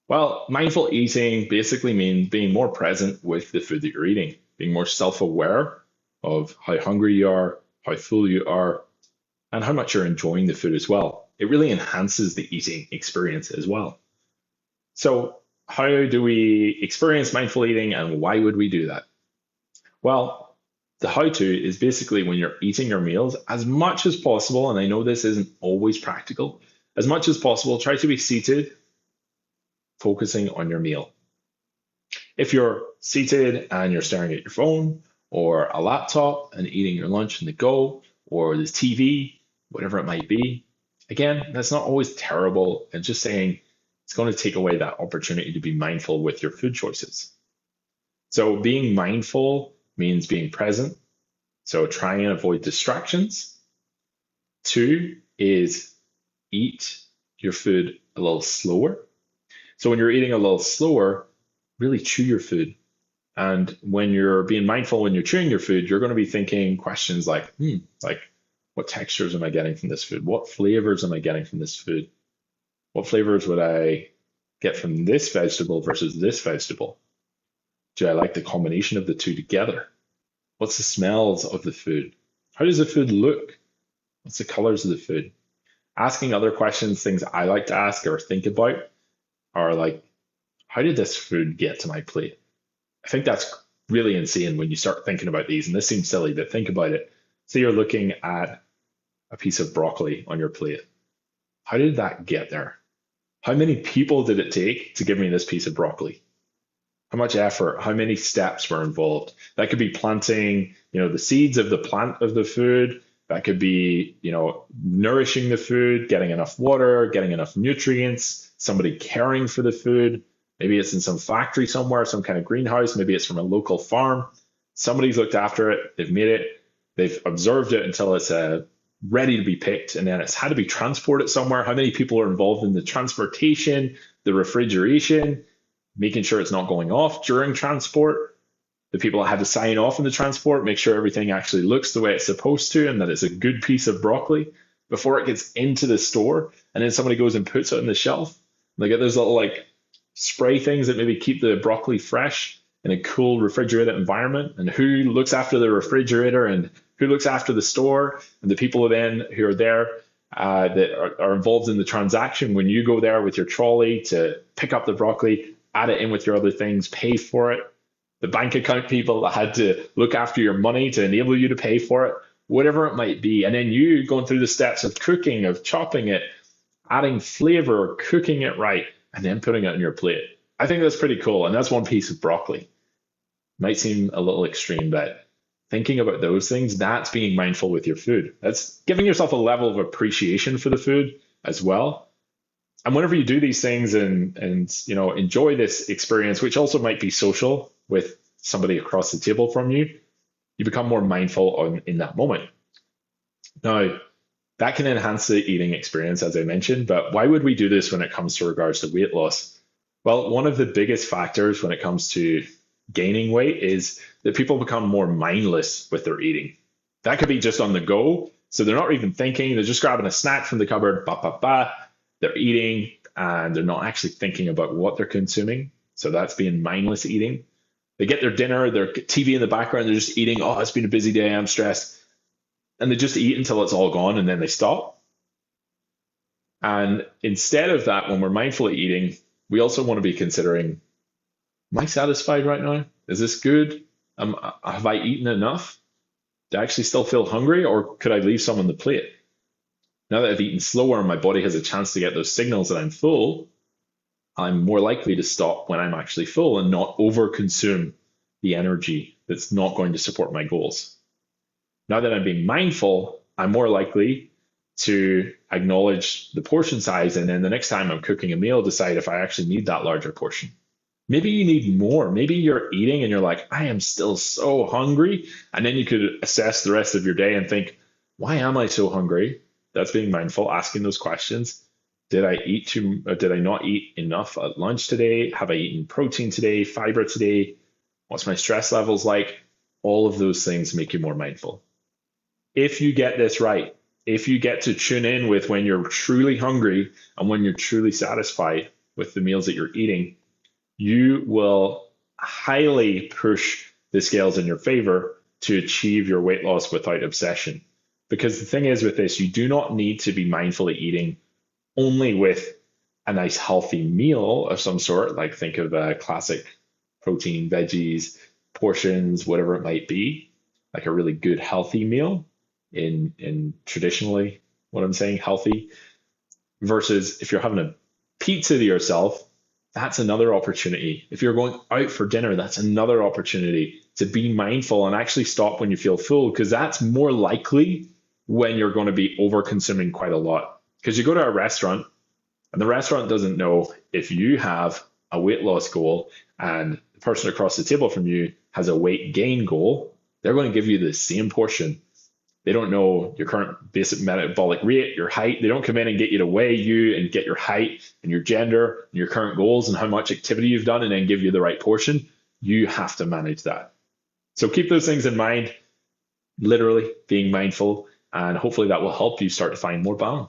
Well, mindful eating basically means being more present with the food that you're eating, being more self-aware of how hungry you are, how full you are, and how much you're enjoying the food as well. It really enhances the eating experience as well. So how do we experience mindful eating and why would we do that? Well, the how-to is basically when you're eating your meals, as much as possible, and I know this isn't always practical, as much as possible, try to be seated, focusing on your meal. If you're seated and you're staring at your phone or a laptop and eating your lunch on the go, or the TV, whatever it might be, again, that's not always terrible. And just saying it's going to take away that opportunity to be mindful with your food choices. So being mindful means being present. So try and avoid distractions. 2 is eat your food a little slower. So when you're eating a little slower, really chew your food. And when you're being mindful when you're chewing your food, you're going to be thinking questions like, what textures am I getting from this food? What flavors am I getting from this food? What flavors would I get from this vegetable versus this vegetable? Do I like the combination of the two together? What's the smells of the food? How does the food look? What's the colors of the food? Asking other questions, things I like to ask or think about are like, how did this food get to my plate? I think that's really insane when you start thinking about these. And this seems silly, but think about it. Say you're looking at a piece of broccoli on your plate. How did that get there? How many people did it take to give me this piece of broccoli? How much effort? How many steps were involved? That could be planting, the seeds of the plant of the food. That could be, nourishing the food, getting enough water, getting enough nutrients, somebody caring for the food. Maybe it's in some factory somewhere, some kind of greenhouse. Maybe it's from a local farm. Somebody's looked after it. They've made it. They've observed it until it's ready to be picked. And then it's had to be transported somewhere. How many people are involved in the transportation, the refrigeration, making sure it's not going off during transport? The people that had to sign off on the transport, make sure everything actually looks the way it's supposed to and that it's a good piece of broccoli before it gets into the store. And then somebody goes and puts it on the shelf. They get those little spray things that maybe keep the broccoli fresh in a cool refrigerated environment. And who looks after the refrigerator and who looks after the store and the people then who are there that are involved in the transaction when you go there with your trolley to pick up the broccoli, add it in with your other things, pay for it. The bank account people that had to look after your money to enable you to pay for it, whatever it might be. And then you going through the steps of cooking, of chopping it, adding flavor, cooking it right, and then putting it on your plate. I think that's pretty cool. And that's one piece of broccoli. Might seem a little extreme, but thinking about those things, that's being mindful with your food. That's giving yourself a level of appreciation for the food as well. And whenever you do these things and enjoy this experience, which also might be social with somebody across the table from you, you become more mindful in that moment. Now, that can enhance the eating experience, as I mentioned, but why would we do this when it comes to regards to weight loss? Well, one of the biggest factors when it comes to gaining weight is that people become more mindless with their eating. That could be just on the go. So they're not even thinking, they're just grabbing a snack from the cupboard, they're eating, and they're not actually thinking about what they're consuming. So that's being mindless eating. They get their dinner, their TV in the background, they're just eating. Oh, it's been a busy day, I'm stressed. And they just eat until it's all gone and then they stop. And instead of that, when we're mindful of eating, we also want to be considering, am I satisfied right now? Is this good? Have I eaten enough? Do I actually still feel hungry, or could I leave some on the plate? Now that I've eaten slower and my body has a chance to get those signals that I'm full, I'm more likely to stop when I'm actually full and not overconsume the energy that's not going to support my goals. Now that I'm being mindful, I'm more likely to acknowledge the portion size, and then the next time I'm cooking a meal, decide if I actually need that larger portion. Maybe you need more. Maybe you're eating and you're like, I am still so hungry. And then you could assess the rest of your day and think, why am I so hungry? That's being mindful, asking those questions. Did I not eat enough at lunch today? Have I eaten protein today, fiber today? What's my stress levels like? All of those things make you more mindful. If you get this right, if you get to tune in with when you're truly hungry and when you're truly satisfied with the meals that you're eating, you will highly push the scales in your favor to achieve your weight loss without obsession. Because the thing is with this, you do not need to be mindful of eating only with a nice healthy meal of some sort, like think of a classic protein, veggies, portions, whatever it might be, like a really good healthy meal in traditionally what I'm saying, healthy, versus if you're having a pizza to yourself, that's another opportunity. If you're going out for dinner, that's another opportunity to be mindful and actually stop when you feel full, because that's more likely when you're going to be over consuming quite a lot. Because you go to a restaurant and the restaurant doesn't know if you have a weight loss goal and the person across the table from you has a weight gain goal. They're going to give you the same portion. They don't know your current basic metabolic rate, your height. They don't come in and get you to weigh you and get your height and your gender and your current goals and how much activity you've done and then give you the right portion. You have to manage that. So keep those things in mind, literally being mindful, and hopefully that will help you start to find more balance.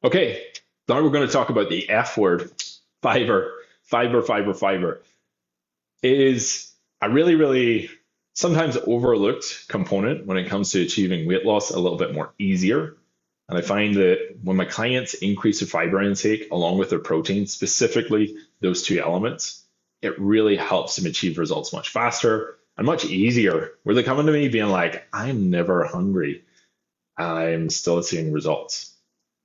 Okay, now we're going to talk about the F word, fiber. Fiber is a really sometimes overlooked component when it comes to achieving weight loss a little bit more easier. And I find that when my clients increase their fiber intake along with their protein, specifically those two elements, it really helps them achieve results much faster and much easier, where they're coming to me being like, I'm never hungry. I'm still seeing results.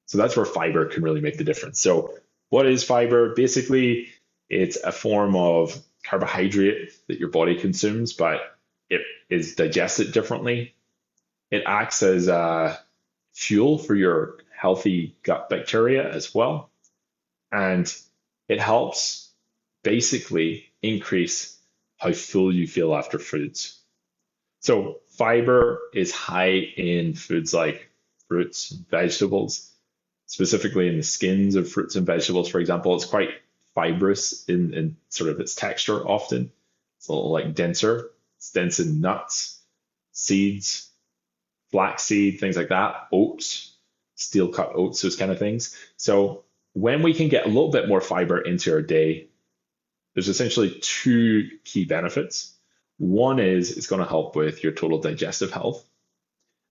So that's where fiber can really make the difference. So what is fiber? Basically, it's a form of carbohydrate that your body consumes, but it is digested differently. It acts as fuel for your healthy gut bacteria as well. And it helps basically increase how full you feel after foods. So fiber is high in foods like fruits, vegetables, specifically in the skins of fruits and vegetables, for example. It's quite fibrous in sort of its texture often. It's a little like denser. It's dense in nuts, seeds, flaxseed, things like that, oats, steel cut oats, those kind of things. So when we can get a little bit more fiber into our day, there's essentially two key benefits. One is it's going to help with your total digestive health.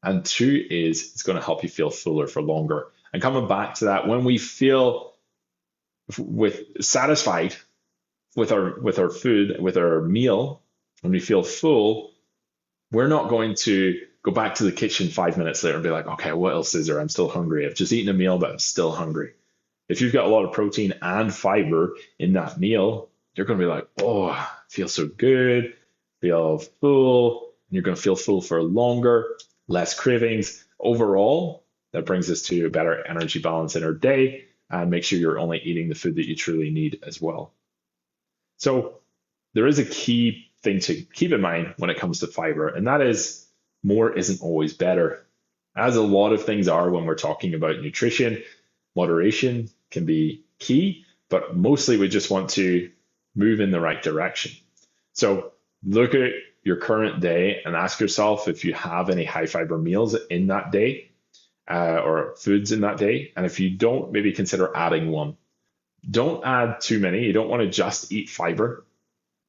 And two is it's going to help you feel fuller for longer. And coming back to that, when we feel satisfied with our food, with our meal, when we feel full, we're not going to go back to the kitchen 5 minutes later and be like, okay, what else is there? I'm still hungry. I've just eaten a meal, but I'm still hungry. If you've got a lot of protein and fiber in that meal, you're going to be like, oh, I feel so good, feel full, and you're going to feel full for longer, less cravings. Overall, that brings us to a better energy balance in our day and make sure you're only eating the food that you truly need as well. So there is a key thing to keep in mind when it comes to fiber, and that is more isn't always better. As a lot of things are when we're talking about nutrition, moderation can be key, but mostly we just want to move in the right direction. So look at your current day and ask yourself if you have any high fiber meals in that day or foods in that day. And if you don't, maybe consider adding one. Don't add too many. You don't want to just eat fiber.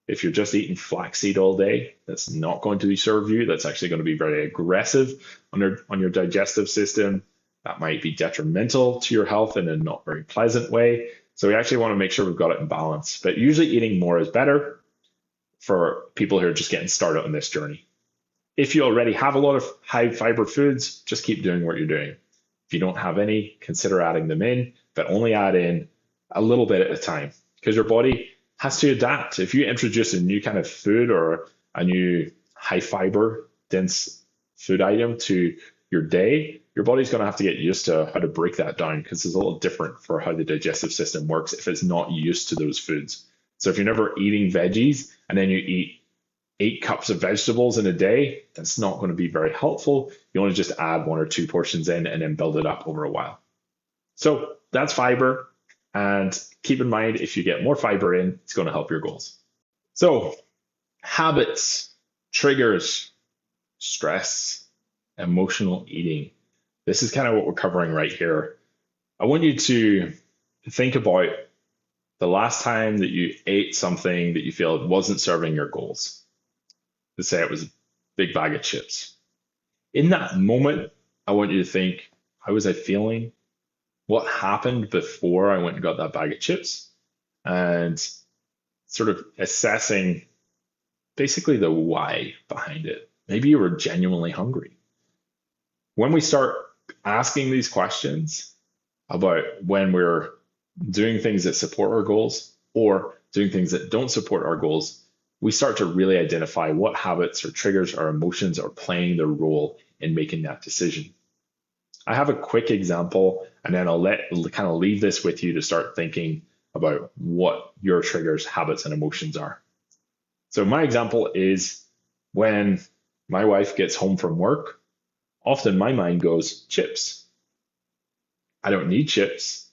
If you're just eating flaxseed all day, that's not going to serve you. That's actually going to be very aggressive on your digestive system. That might be detrimental to your health in a not very pleasant way. So we actually want to make sure we've got it in balance. But usually eating more is better for people who are just getting started on this journey. If you already have a lot of high fiber foods, just keep doing what you're doing. If you don't have any, consider adding them in, but only add in a little bit at a time because your body has to adapt. If you introduce a new kind of food or a new high fiber, dense food item to your day, your body's going to have to get used to how to break that down because it's a little different for how the digestive system works if it's not used to those foods. So if you're never eating veggies and then you eat 8 cups of vegetables in a day, that's not going to be very helpful. You want to just add 1 or 2 portions in and then build it up over a while. So that's fiber. And keep in mind, if you get more fiber in, it's going to help your goals. So habits, triggers, stress, emotional eating. This is kind of what we're covering right here. I want you to think about the last time that you ate something that you feel wasn't serving your goals. Let's say it was a big bag of chips. In that moment, I want you to think, how was I feeling? What happened before I went and got that bag of chips? And sort of assessing basically the why behind it. Maybe you were genuinely hungry. When we start asking these questions about when we're doing things that support our goals or doing things that don't support our goals, we start to really identify what habits or triggers or emotions are playing their role in making that decision. I have a quick example, and then I'll kind of leave this with you to start thinking about what your triggers, habits, and emotions are. So my example is when my wife gets home from work, often my mind goes, chips. I don't need chips,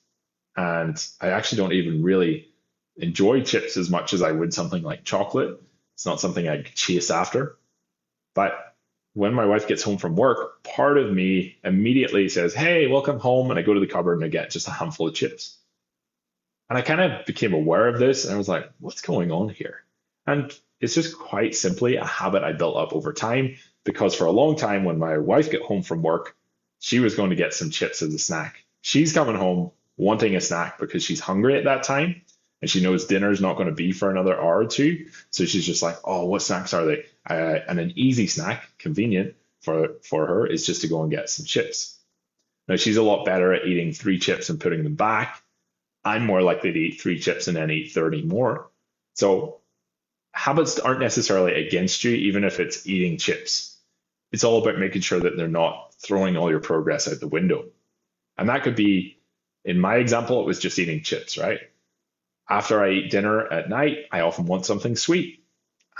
and I actually don't even really enjoy chips as much as I would something like chocolate. It's not something I chase after. But when my wife gets home from work, part of me immediately says, hey, welcome home. And I go to the cupboard and I get just a handful of chips. And I kind of became aware of this and I was like, what's going on here? And it's just quite simply a habit I built up over time because for a long time when my wife got home from work, she was going to get some chips as a snack. She's coming home wanting a snack because she's hungry at that time. And she knows dinner's not going to be for another hour or two. So she's just like, oh, what snacks are they? And an easy snack, convenient, for her is just to go and get some chips. Now she's a lot better at eating 3 chips and putting them back. I'm more likely to eat 3 chips and then eat 30 more. So habits aren't necessarily against you, even if it's eating chips. It's all about making sure that they're not throwing all your progress out the window. And that could be, in my example, it was just eating chips, right? After I eat dinner at night, I often want something sweet.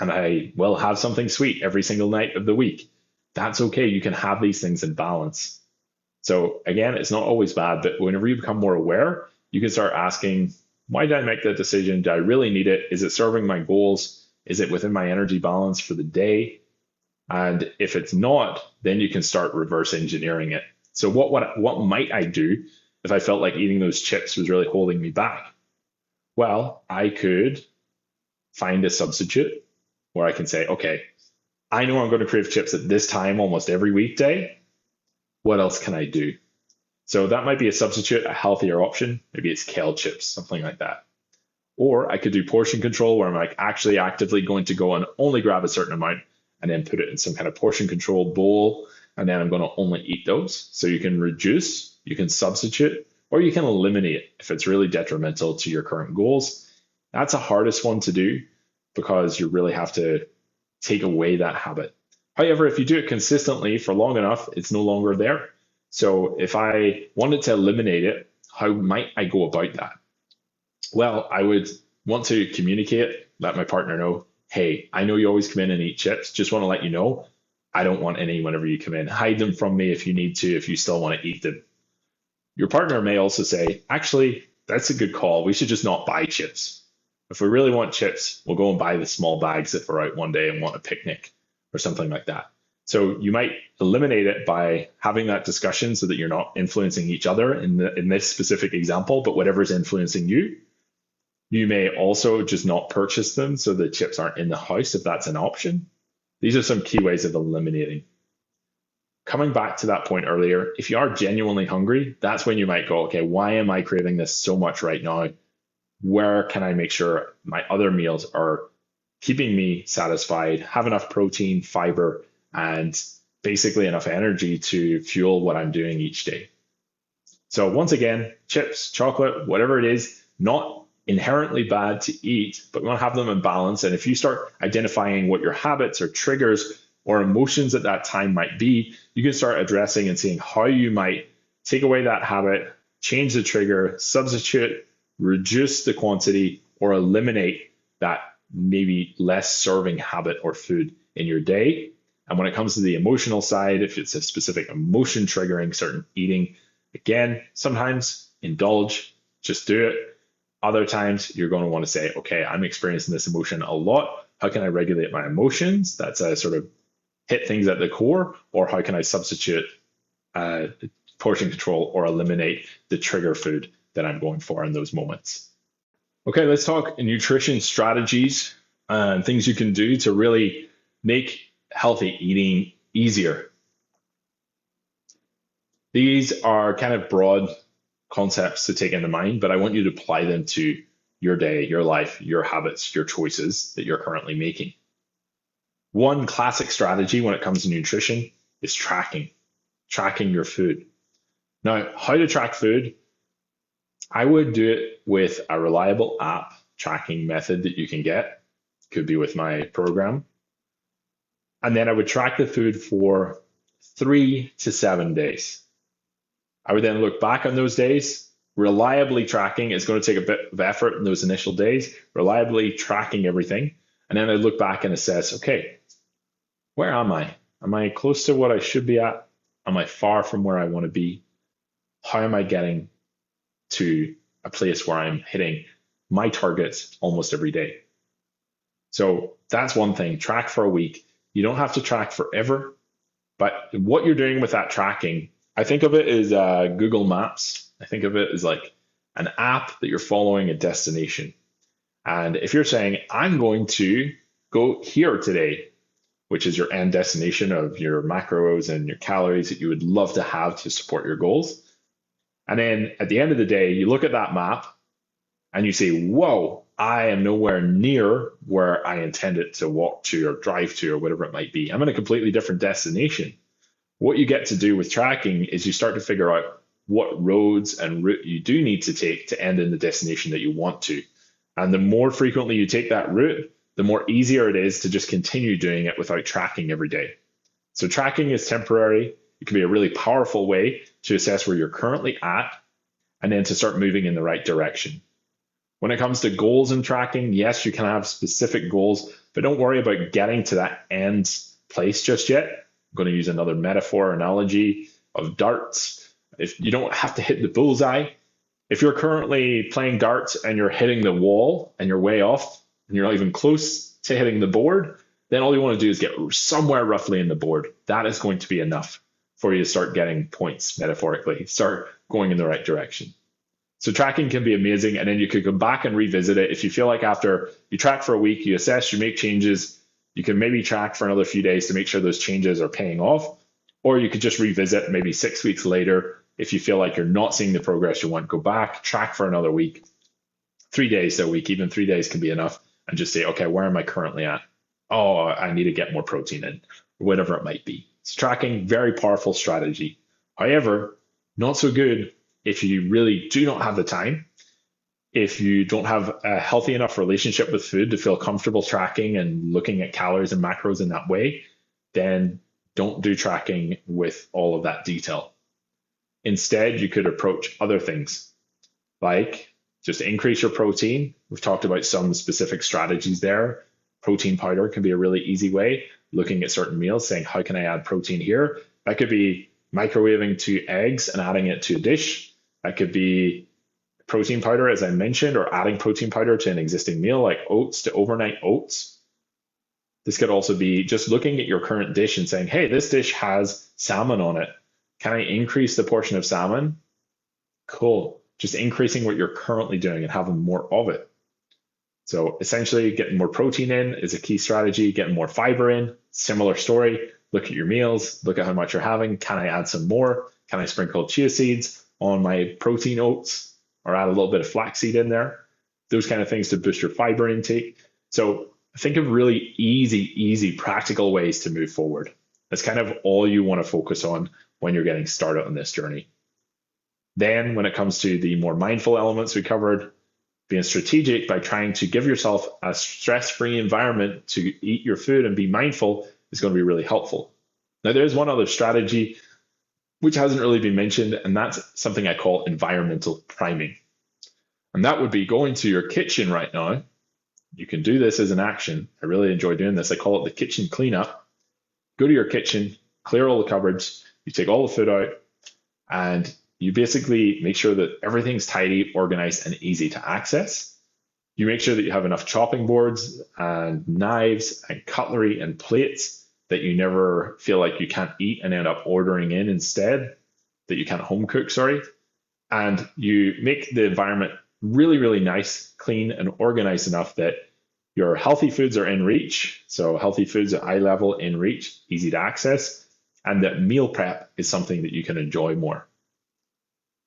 And I will have something sweet every single night of the week. That's okay. You can have these things in balance. So again, it's not always bad, but whenever you become more aware, you can start asking, why did I make that decision? Do I really need it? Is it serving my goals? Is it within my energy balance for the day? And if it's not, then you can start reverse engineering it. So what might I do if I felt like eating those chips was really holding me back? Well, I could find a substitute where I can say, okay, I know I'm going to crave chips at this time almost every weekday. What else can I do? So that might be a substitute, a healthier option. Maybe it's kale chips, something like that. Or I could do portion control where I'm like actually actively going to go and only grab a certain amount and then put it in some kind of portion control bowl. And then I'm going to only eat those. So you can reduce, you can substitute, or you can eliminate if it's really detrimental to your current goals. That's the hardest one to do because you really have to take away that habit. However, if you do it consistently for long enough, it's no longer there. So if I wanted to eliminate it, how might I go about that? Well, I would want to communicate, let my partner know, hey, I know you always come in and eat chips. Just want to let you know, I don't want any whenever you come in. Hide them from me if you need to, if you still want to eat them. Your partner may also say, actually, that's a good call. We should just not buy chips. If we really want chips, we'll go and buy the small bags if we're out one day and want a picnic or something like that. So you might eliminate it by having that discussion so that you're not influencing each other in this specific example, but whatever's influencing you. You may also just not purchase them so the chips aren't in the house if that's an option. These are some key ways of eliminating. Coming back to that point earlier, if you are genuinely hungry, that's when you might go, okay, why am I craving this so much right now? Where can I make sure my other meals are keeping me satisfied, have enough protein, fiber, and basically enough energy to fuel what I'm doing each day? So once again, chips, chocolate, whatever it is, not inherently bad to eat, but we want to have them in balance. And if you start identifying what your habits or triggers or emotions at that time might be, you can start addressing and seeing how you might take away that habit, change the trigger, substitute, reduce the quantity, or eliminate that maybe less serving habit or food in your day. And when it comes to the emotional side, if it's a specific emotion triggering certain eating, again, sometimes indulge, just do it. Other times you're going to want to say, okay, I'm experiencing this emotion a lot. How can I regulate my emotions? That's a sort of hit things at the core. Or how can I substitute portion control or eliminate the trigger food that I'm going for in those moments? Okay, let's talk nutrition strategies and things you can do to really make healthy eating easier. These are kind of broad concepts to take into mind, but I want you to apply them to your day, your life, your habits, your choices that you're currently making. One classic strategy when it comes to nutrition is tracking your food. Now, how to track food? I would do it with a reliable app tracking method that you can get. Could be with my program. And then I would track the food for 3 to 7 days. I would then look back on those days. Reliably tracking is going to take a bit of effort in those initial days, reliably tracking everything. And then I look back and assess, okay, where am I? Am I close to what I should be at? Am I far from where I want to be? How am I getting to a place where I'm hitting my targets almost every day? So that's one thing, track for a week. You don't have to track forever, but what you're doing with that tracking, I think of it as Google Maps. I think of it as like an app that you're following a destination. And if you're saying, I'm going to go here today, which is your end destination of your macros and your calories that you would love to have to support your goals. And then at the end of the day, you look at that map and you say, whoa, I am nowhere near where I intended to walk to or drive to or whatever it might be. I'm in a completely different destination. What you get to do with tracking is you start to figure out what roads and route you do need to take to end in the destination that you want to. And the more frequently you take that route, the more easier it is to just continue doing it without tracking every day. So tracking is temporary. It can be a really powerful way to assess where you're currently at and then to start moving in the right direction. When it comes to goals and tracking, yes, you can have specific goals, but don't worry about getting to that end place just yet. I'm going to use another metaphor analogy of darts. If you don't have to hit the bullseye, if you're currently playing darts and you're hitting the wall and you're way off and you're not even close to hitting the board, then all you want to do is get somewhere roughly in the board. That is going to be enough for you to start getting points metaphorically, start going in the right direction. So tracking can be amazing, and then you could go back and revisit it. If you feel like after you track for a week, you assess, you make changes, you can maybe track for another few days to make sure those changes are paying off, or you could just revisit maybe 6 weeks later. If you feel like you're not seeing the progress you want, go back, track for another week, 3 days a week, even 3 days can be enough, and just say, okay, where am I currently at? Oh, I need to get more protein in, whatever it might be. So tracking, very powerful strategy. However, not so good if you really do not have the time, if you don't have a healthy enough relationship with food to feel comfortable tracking and looking at calories and macros in that way, then don't do tracking with all of that detail. Instead, you could approach other things like just increase your protein. We've talked about some specific strategies there. Protein powder can be a really easy way, looking at certain meals, saying, how can I add protein here? That could be microwaving 2 eggs and adding it to a dish. That could be protein powder, as I mentioned, or adding protein powder to an existing meal like oats to overnight oats. This could also be just looking at your current dish and saying, hey, this dish has salmon on it. Can I increase the portion of salmon? Cool. Just increasing what you're currently doing and having more of it. So essentially, getting more protein in is a key strategy. Getting more fiber in, similar story. Look at your meals, look at how much you're having. Can I add some more? Can I sprinkle chia seeds on my protein oats or add a little bit of flaxseed in there? Those kind of things to boost your fiber intake. So think of really easy, practical ways to move forward. That's kind of all you want to focus on when you're getting started on this journey. Then when it comes to the more mindful elements we covered, being strategic by trying to give yourself a stress-free environment to eat your food and be mindful is going to be really helpful. Now, there's one other strategy which hasn't really been mentioned, and that's something I call environmental priming. And that would be going to your kitchen right now. You can do this as an action. I really enjoy doing this. I call it the kitchen cleanup. Go to your kitchen, clear all the cupboards, you take all the food out, and you basically make sure that everything's tidy, organized, and easy to access. You make sure that you have enough chopping boards and knives and cutlery and plates that you never feel like you can't eat and end up ordering in instead, that you can't home cook, sorry. And you make the environment really nice, clean, and organized enough that your healthy foods are in reach. So healthy foods at eye level, in reach, easy to access, and that meal prep is something that you can enjoy more.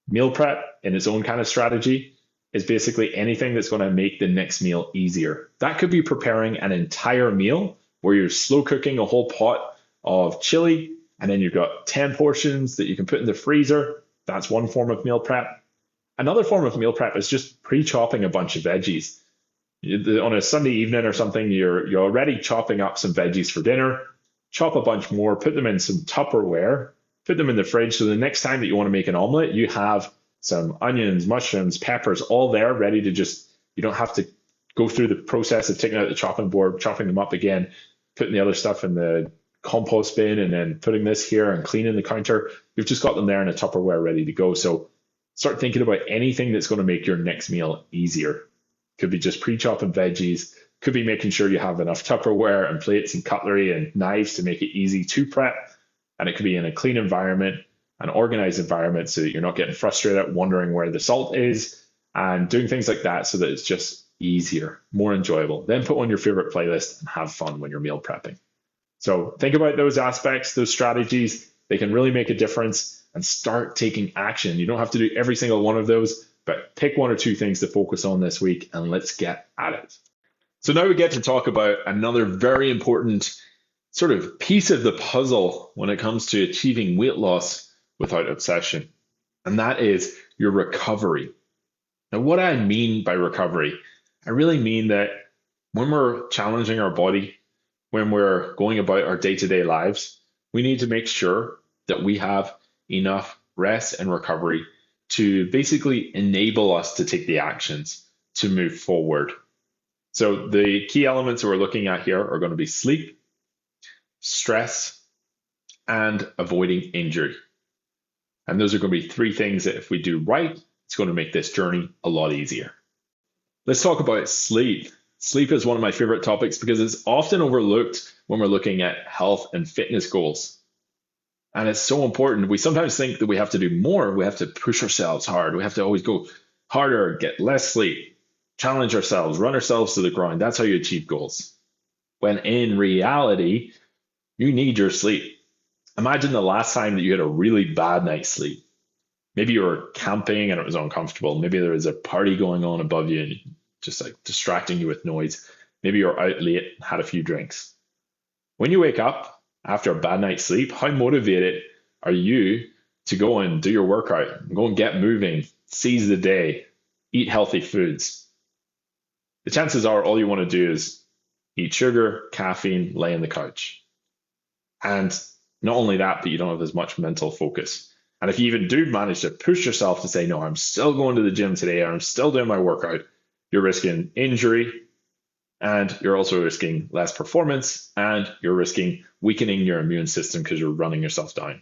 Meal prep in its own kind of strategy is basically anything that's going to make the next meal easier. That could be preparing an entire meal where you're slow cooking a whole pot of chili, and then you've got 10 portions that you can put in the freezer. That's one form of meal prep. Another form of meal prep is just pre-chopping a bunch of veggies. On a Sunday evening or something, you're already chopping up some veggies for dinner. Chop a bunch more, put them in some Tupperware, put them in the fridge, so the next time that you want to make an omelet, you have some onions, mushrooms, peppers, all there ready to just, you don't have to go through the process of taking out the chopping board, chopping them up again, putting the other stuff in the compost bin, and then putting this here and cleaning the counter. You've just got them there in a Tupperware ready to go. So start thinking about anything that's going to make your next meal easier. Could be just pre-chopping veggies, could be making sure you have enough Tupperware and plates and cutlery and knives to make it easy to prep. And it could be in a clean environment, an organized environment, so that you're not getting frustrated, wondering where the salt is, and doing things like that so that it's just easier, more enjoyable. Then put on your favorite playlist and have fun when you're meal prepping. So think about those aspects, those strategies. They can really make a difference, and start taking action. You don't have to do every single one of those, but pick 1 or 2 things to focus on this week, and let's get at it. So now we get to talk about another very important sort of piece of the puzzle when it comes to achieving weight loss without obsession, and that is your recovery. Now, what I mean by recovery, I really mean that when we're challenging our body, when we're going about our day to day lives, we need to make sure that we have enough rest and recovery to basically enable us to take the actions to move forward. So, the key elements that we're looking at here are going to be sleep, stress, and avoiding injury. And those are going to be three things that if we do right, it's going to make this journey a lot easier. Let's talk about sleep. Sleep is one of my favorite topics because it's often overlooked when we're looking at health and fitness goals. And it's so important. We sometimes think that we have to do more. We have to push ourselves hard. We have to always go harder, get less sleep, challenge ourselves, run ourselves to the ground. That's how you achieve goals. When in reality, you need your sleep. Imagine the last time that you had a really bad night's sleep. Maybe you were camping and it was uncomfortable. Maybe there was a party going on above you and just like distracting you with noise. Maybe you're out late, had a few drinks. When you wake up after a bad night's sleep, how motivated are you to go and do your workout, go and get moving, seize the day, eat healthy foods? The chances are all you want to do is eat sugar, caffeine, lay on the couch. And not only that, but you don't have as much mental focus. And if you even do manage to push yourself to say, no, I'm still going to the gym today, or I'm still doing my workout, you're risking injury, and you're also risking less performance, and you're risking weakening your immune system because you're running yourself down,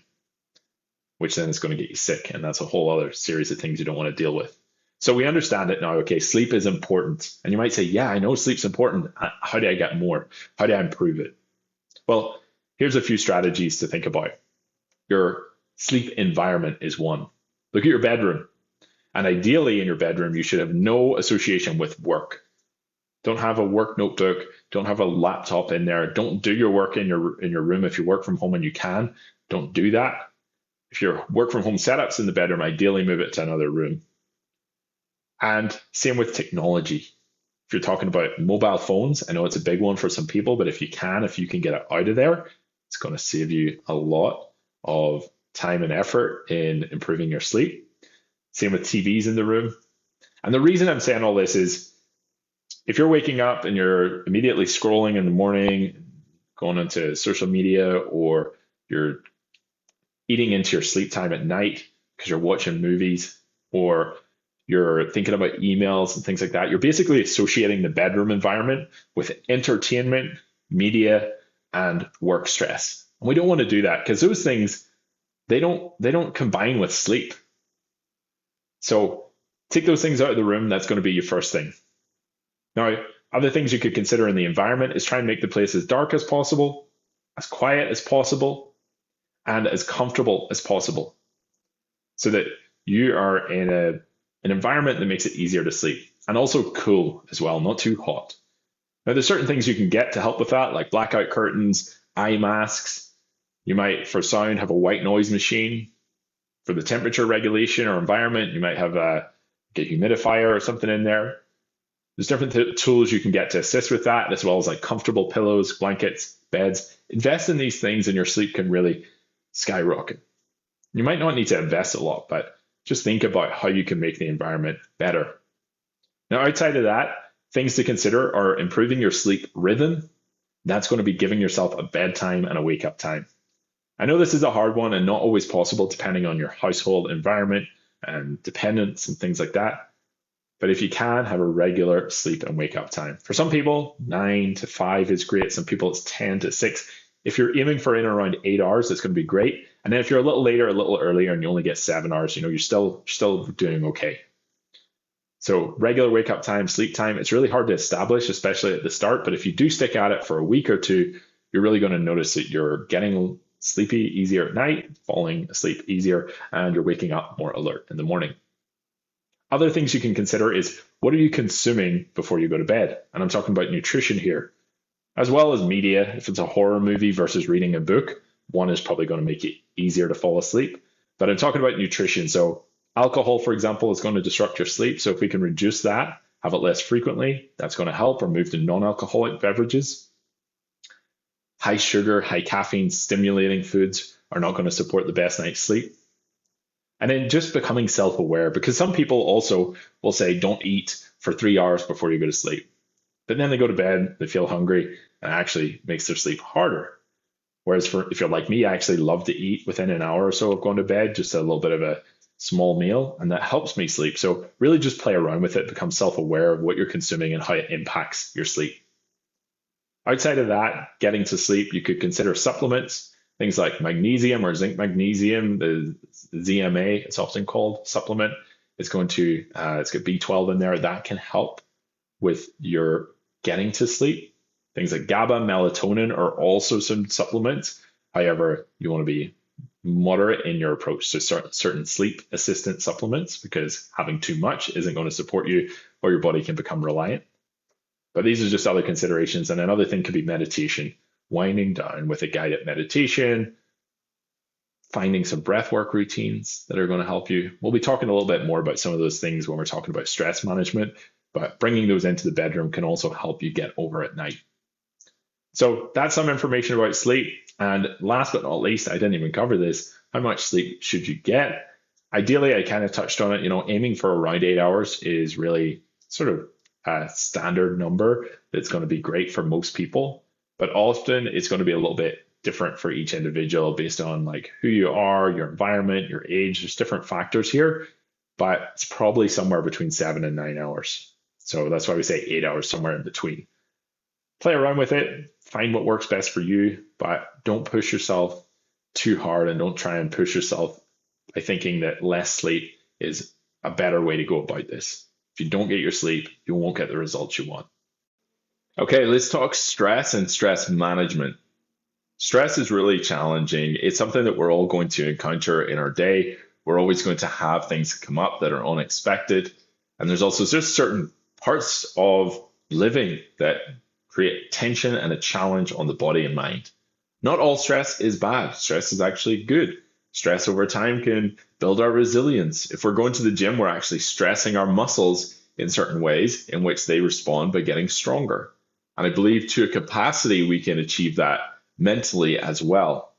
which then is going to get you sick. And that's a whole other series of things you don't want to deal with. So we understand it now. Okay, sleep is important. And you might say, yeah, I know sleep's important. How do I get more? How do I improve it? Well, here's a few strategies to think about. Your sleep environment is one. Look at your bedroom. And ideally in your bedroom, you should have no association with work. Don't have a work notebook. Don't have a laptop in there. Don't do your work in your room. If you work from home and you can, don't do that. If your work from home setup's in the bedroom, ideally move it to another room. And same with technology. If you're talking about mobile phones, I know it's a big one for some people, but if you can get it out of there, it's going to save you a lot of time and effort in improving your sleep. Same with TVs in the room. And the reason I'm saying all this is if you're waking up and you're immediately scrolling in the morning, going into social media, or you're eating into your sleep time at night because you're watching movies, or you're thinking about emails and things like that, you're basically associating the bedroom environment with entertainment, media, and work stress. And we don't want to do that because those things, they don't combine with sleep. So take those things out of the room. That's going to be your first thing. Now, other things you could consider in the environment is try and make the place as dark as possible, as quiet as possible, and as comfortable as possible, so that you are in an environment that makes it easier to sleep, and also cool as well, not too hot. Now, there's certain things you can get to help with that, like blackout curtains, eye masks. You might, for sound, have a white noise machine. For the temperature regulation or environment, you might have a humidifier or something in there. There's different tools you can get to assist with that, as well as like comfortable pillows, blankets, beds. Invest in these things and your sleep can really skyrocket. You might not need to invest a lot, but just think about how you can make the environment better. Now, outside of that, things to consider are improving your sleep rhythm. That's going to be giving yourself a bedtime and a wake up time. I know this is a hard one and not always possible depending on your household environment and dependents and things like that. But if you can, have a regular sleep and wake up time. For some people, 9 to 5 is great. Some people, it's 10 to 6. If you're aiming for in around 8 hours, it's going to be great. And then if you're a little later, a little earlier, and you only get 7 hours, you're still doing okay. So regular wake up time, sleep time, it's really hard to establish, especially at the start. But if you do stick at it for a week or two, you're really going to notice that you're getting sleepy easier at night, falling asleep easier, and you're waking up more alert in the morning. Other things you can consider is what are you consuming before you go to bed? And I'm talking about nutrition here, as well as media. If it's a horror movie versus reading a book, one is probably going to make it easier to fall asleep. But I'm talking about nutrition. So alcohol, for example, is going to disrupt your sleep. So if we can reduce that, have it less frequently, that's going to help, or move to non-alcoholic beverages. high sugar, high caffeine stimulating foods are not going to support the best night's sleep. And then just becoming self-aware, because some people also will say, don't eat for 3 hours before you go to sleep. But then they go to bed, they feel hungry, and it actually makes their sleep harder. Whereas if you're like me, I actually love to eat within an hour or so of going to bed, just a little bit of a small meal, and that helps me sleep. So really just play around with it, become self-aware of what you're consuming and how it impacts your sleep. Outside of that, getting to sleep, you could consider supplements, things like magnesium or zinc magnesium, the ZMA, it's often called supplement. It's got B12 in there. That can help with your getting to sleep. Things like GABA, melatonin are also some supplements. However, you want to be moderate in your approach to certain sleep assistant supplements, because having too much isn't going to support you, or your body can become reliant. But these are just other considerations. And another thing could be meditation, winding down with a guided meditation, finding some breathwork routines that are going to help you. We'll be talking a little bit more about some of those things when we're talking about stress management, but bringing those into the bedroom can also help you get over at night. So that's some information about sleep. And last but not least, I didn't even cover this. How much sleep should you get? Ideally, I kind of touched on it, aiming for around 8 hours is really sort of a standard number that's going to be great for most people. But often it's going to be a little bit different for each individual based on like who you are, your environment, your age. There's different factors here, but it's probably somewhere between 7 and 9 hours. So that's why we say 8 hours, somewhere in between. Play around with it, find what works best for you, but don't push yourself too hard, and don't try and push yourself by thinking that less sleep is a better way to go about this. If you don't get your sleep, you won't get the results you want. Okay, let's talk stress and stress management. Stress is really challenging. It's something that we're all going to encounter in our day. We're always going to have things come up that are unexpected. And there's also just certain parts of living that create tension and a challenge on the body and mind. Not all stress is bad. Stress is actually good. Stress over time can build our resilience. If we're going to the gym, we're actually stressing our muscles in certain ways in which they respond by getting stronger. And I believe to a capacity, we can achieve that mentally as well.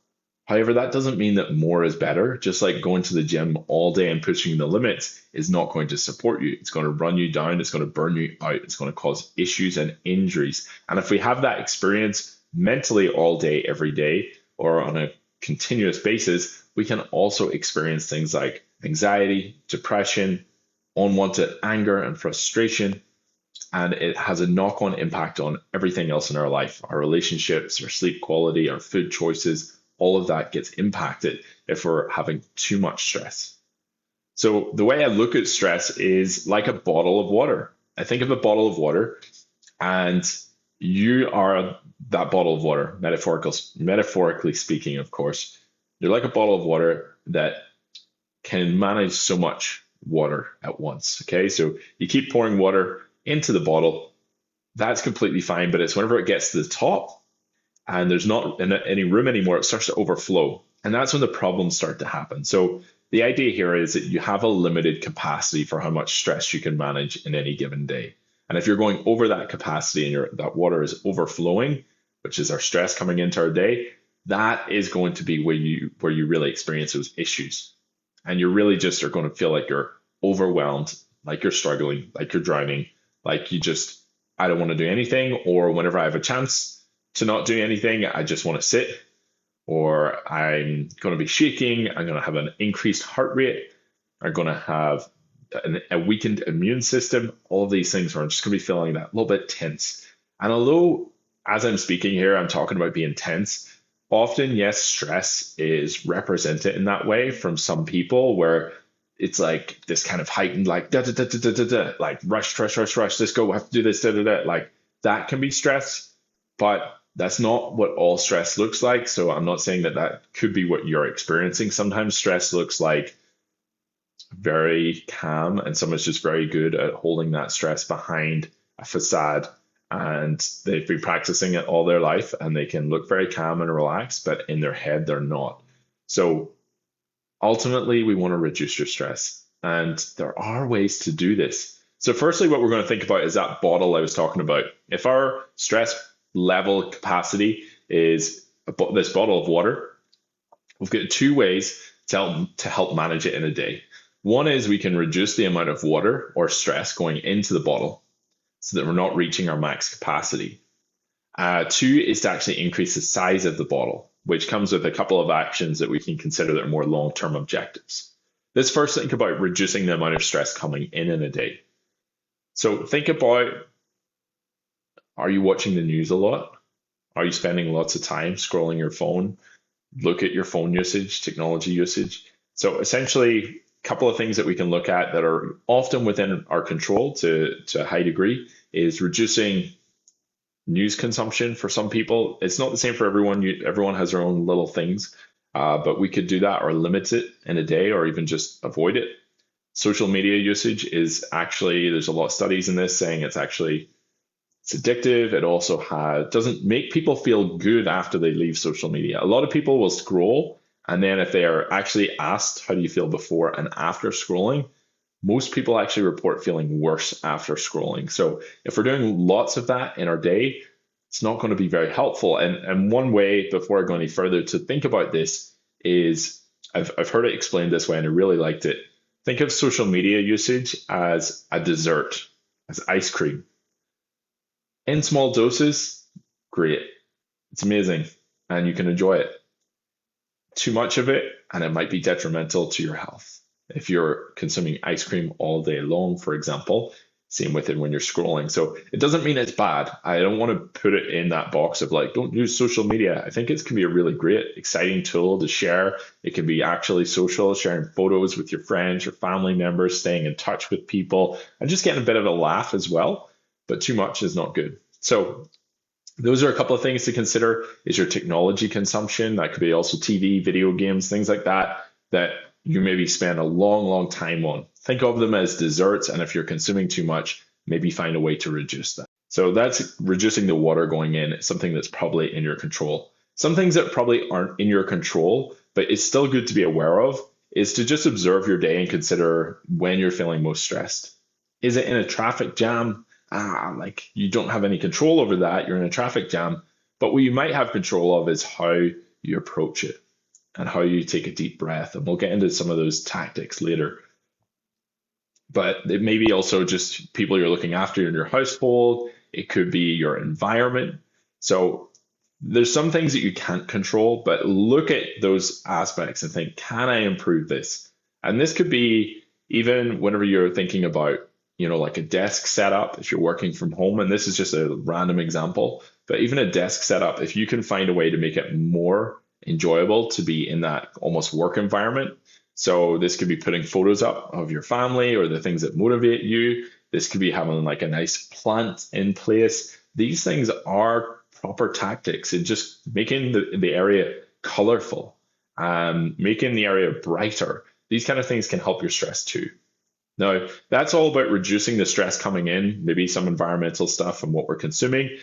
However, that doesn't mean that more is better. Just like going to the gym all day and pushing the limits is not going to support you. It's going to run you down. It's going to burn you out. It's going to cause issues and injuries. And if we have that experience mentally all day, every day, or on a continuous basis, we can also experience things like anxiety, depression, unwanted anger and frustration. And it has a knock-on impact on everything else in our life, our relationships, our sleep quality, our food choices. All of that gets impacted if we're having too much stress. So the way I look at stress is like a bottle of water. I think of a bottle of water, and you are that bottle of water, metaphorically speaking, of course. You're like a bottle of water that can manage so much water at once. Okay, so you keep pouring water into the bottle. That's completely fine, but it's whenever it gets to the top and there's not any room anymore, it starts to overflow. And that's when the problems start to happen. So the idea here is that you have a limited capacity for how much stress you can manage in any given day. And if you're going over that capacity and that water is overflowing, which is our stress coming into our day, that is going to be where you really experience those issues. And you really just are going to feel like you're overwhelmed, like you're struggling, like you're drowning, like I don't want to do anything, or whenever I have a chance to not do anything, I just want to sit, or I'm going to be shaking, I'm going to have an increased heart rate, I'm going to have a weakened immune system. All of these things where I'm just going to be feeling that little bit tense. And although as I'm speaking here, I'm talking about being tense, often, yes, stress is represented in that way from some people, where it's like this kind of heightened, like da da da da da da da, like rush, let's go, we have to do this, da da da. Like that can be stress, but that's not what all stress looks like. So I'm not saying that could be what you're experiencing. Sometimes stress looks like very calm, and someone's just very good at holding that stress behind a facade, and they've been practicing it all their life, and they can look very calm and relaxed, but in their head they're not. So ultimately, we want to reduce your stress, and there are ways to do this. So firstly, what we're going to think about is that bottle I was talking about. If our stress level capacity is this bottle of water. We've got two ways to help manage it in a day. One is we can reduce the amount of water or stress going into the bottle so that we're not reaching our max capacity. Two is to actually increase the size of the bottle, which comes with a couple of actions that we can consider that are more long-term objectives. Let's first think about reducing the amount of stress coming in a day. So think about, are you watching the news a lot? Are you spending lots of time scrolling your phone? Look at your phone usage, technology usage. So essentially, a couple of things that we can look at that are often within our control to a high degree is reducing news consumption for some people. It's not the same for everyone. Everyone has their own little things, but we could do that or limit it in a day or even just avoid it. Social media usage is actually, there's a lot of studies in this saying it's addictive. It also doesn't make people feel good after they leave social media. A lot of people will scroll, and then if they are actually asked, how do you feel before and after scrolling? Most people actually report feeling worse after scrolling. So if we're doing lots of that in our day, it's not going to be very helpful. And one way, before I go any further, to think about this is, I've heard it explained this way and I really liked it. Think of social media usage as a dessert, as ice cream. In small doses, great. It's amazing and you can enjoy it. Too much of it, and it might be detrimental to your health. If you're consuming ice cream all day long, for example, same with it when you're scrolling. So it doesn't mean it's bad. I don't want to put it in that box of like, don't use social media. I think it can be a really great, exciting tool to share. It can be actually social, sharing photos with your friends, your family members, staying in touch with people, and just getting a bit of a laugh as well. But too much is not good. So those are a couple of things to consider. Is your technology consumption. That could be also TV, video games, things like that you maybe spend a long time on. Think of them as desserts, and if you're consuming too much, maybe find a way to reduce that. So that's reducing the water going in. It's something that's probably in your control. Some things that probably aren't in your control, but it's still good to be aware of, is to just observe your day and consider when you're feeling most stressed. Is it in a traffic jam? Like you don't have any control over that. You're in a traffic jam. But what you might have control of is how you approach it and how you take a deep breath. And we'll get into some of those tactics later. But it may be also just people you're looking after in your household. It could be your environment. So there's some things that you can't control, but look at those aspects and think, can I improve this? And this could be even whenever you're thinking about, like a desk setup, if you're working from home, and this is just a random example, but even a desk setup, if you can find a way to make it more enjoyable to be in that almost work environment. So this could be putting photos up of your family or the things that motivate you. This could be having like a nice plant in place. These things are proper tactics and just making the area colorful, making the area brighter. These kind of things can help your stress too. Now, that's all about reducing the stress coming in, maybe some environmental stuff and what we're consuming.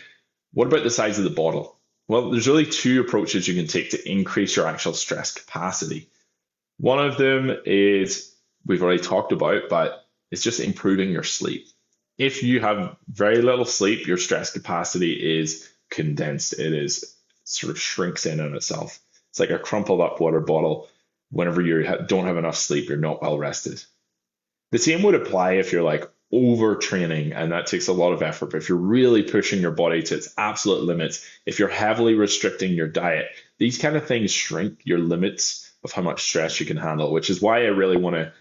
What about the size of the bottle? Well, there's really two approaches you can take to increase your actual stress capacity. One of them is, we've already talked about, but it's just improving your sleep. If you have very little sleep, your stress capacity is condensed. It sort of shrinks in on itself. It's like a crumpled up water bottle. Whenever you don't have enough sleep, you're not well rested. The same would apply if you're like overtraining, and that takes a lot of effort. But if you're really pushing your body to its absolute limits, if you're heavily restricting your diet, these kind of things shrink your limits of how much stress you can handle, which is why I really want to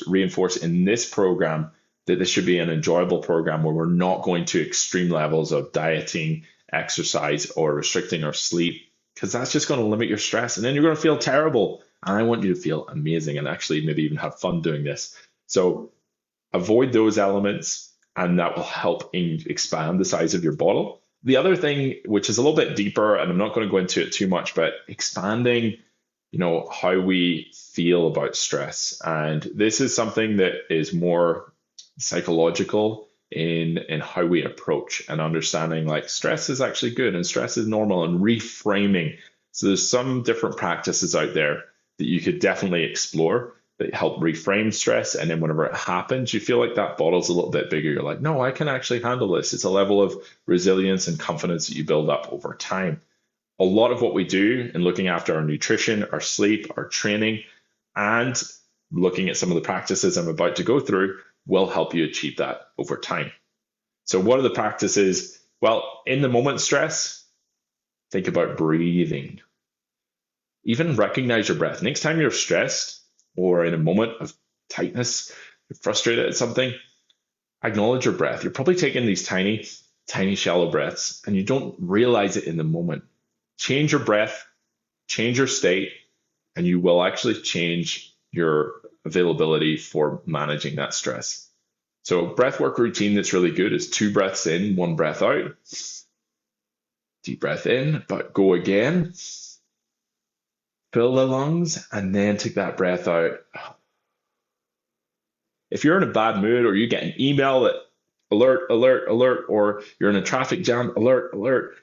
reinforce in this program that this should be an enjoyable program where we're not going to extreme levels of dieting, exercise, or restricting our sleep, because that's just going to limit your stress. And then you're going to feel terrible. And I want you to feel amazing and actually maybe even have fun doing this. So avoid those elements, and that will help expand the size of your bottle. The other thing, which is a little bit deeper, and I'm not going to go into it too much, but expanding, how we feel about stress. And this is something that is more psychological in how we approach and understanding like stress is actually good and stress is normal, and reframing. So there's some different practices out there that you could definitely explore that help reframe stress. And then whenever it happens, you feel like that bottle's a little bit bigger. You're like, no, I can actually handle this. It's a level of resilience and confidence that you build up over time. A lot of what we do in looking after our nutrition, our sleep, our training, and looking at some of the practices I'm about to go through will help you achieve that over time. So what are the practices? Well, in the moment stress, think about breathing. Even recognize your breath. Next time you're stressed or in a moment of tightness, you're frustrated at something, acknowledge your breath. You're probably taking these tiny, tiny, shallow breaths and you don't realize it in the moment. Change your breath, change your state, and you will actually change your availability for managing that stress. So breath work routine that's really good is 2 breaths in, 1 breath out. Deep breath in, but go again. Fill the lungs and then take that breath out. If you're in a bad mood or you get an email that alert, alert, alert, or you're in a traffic jam, alert, alert,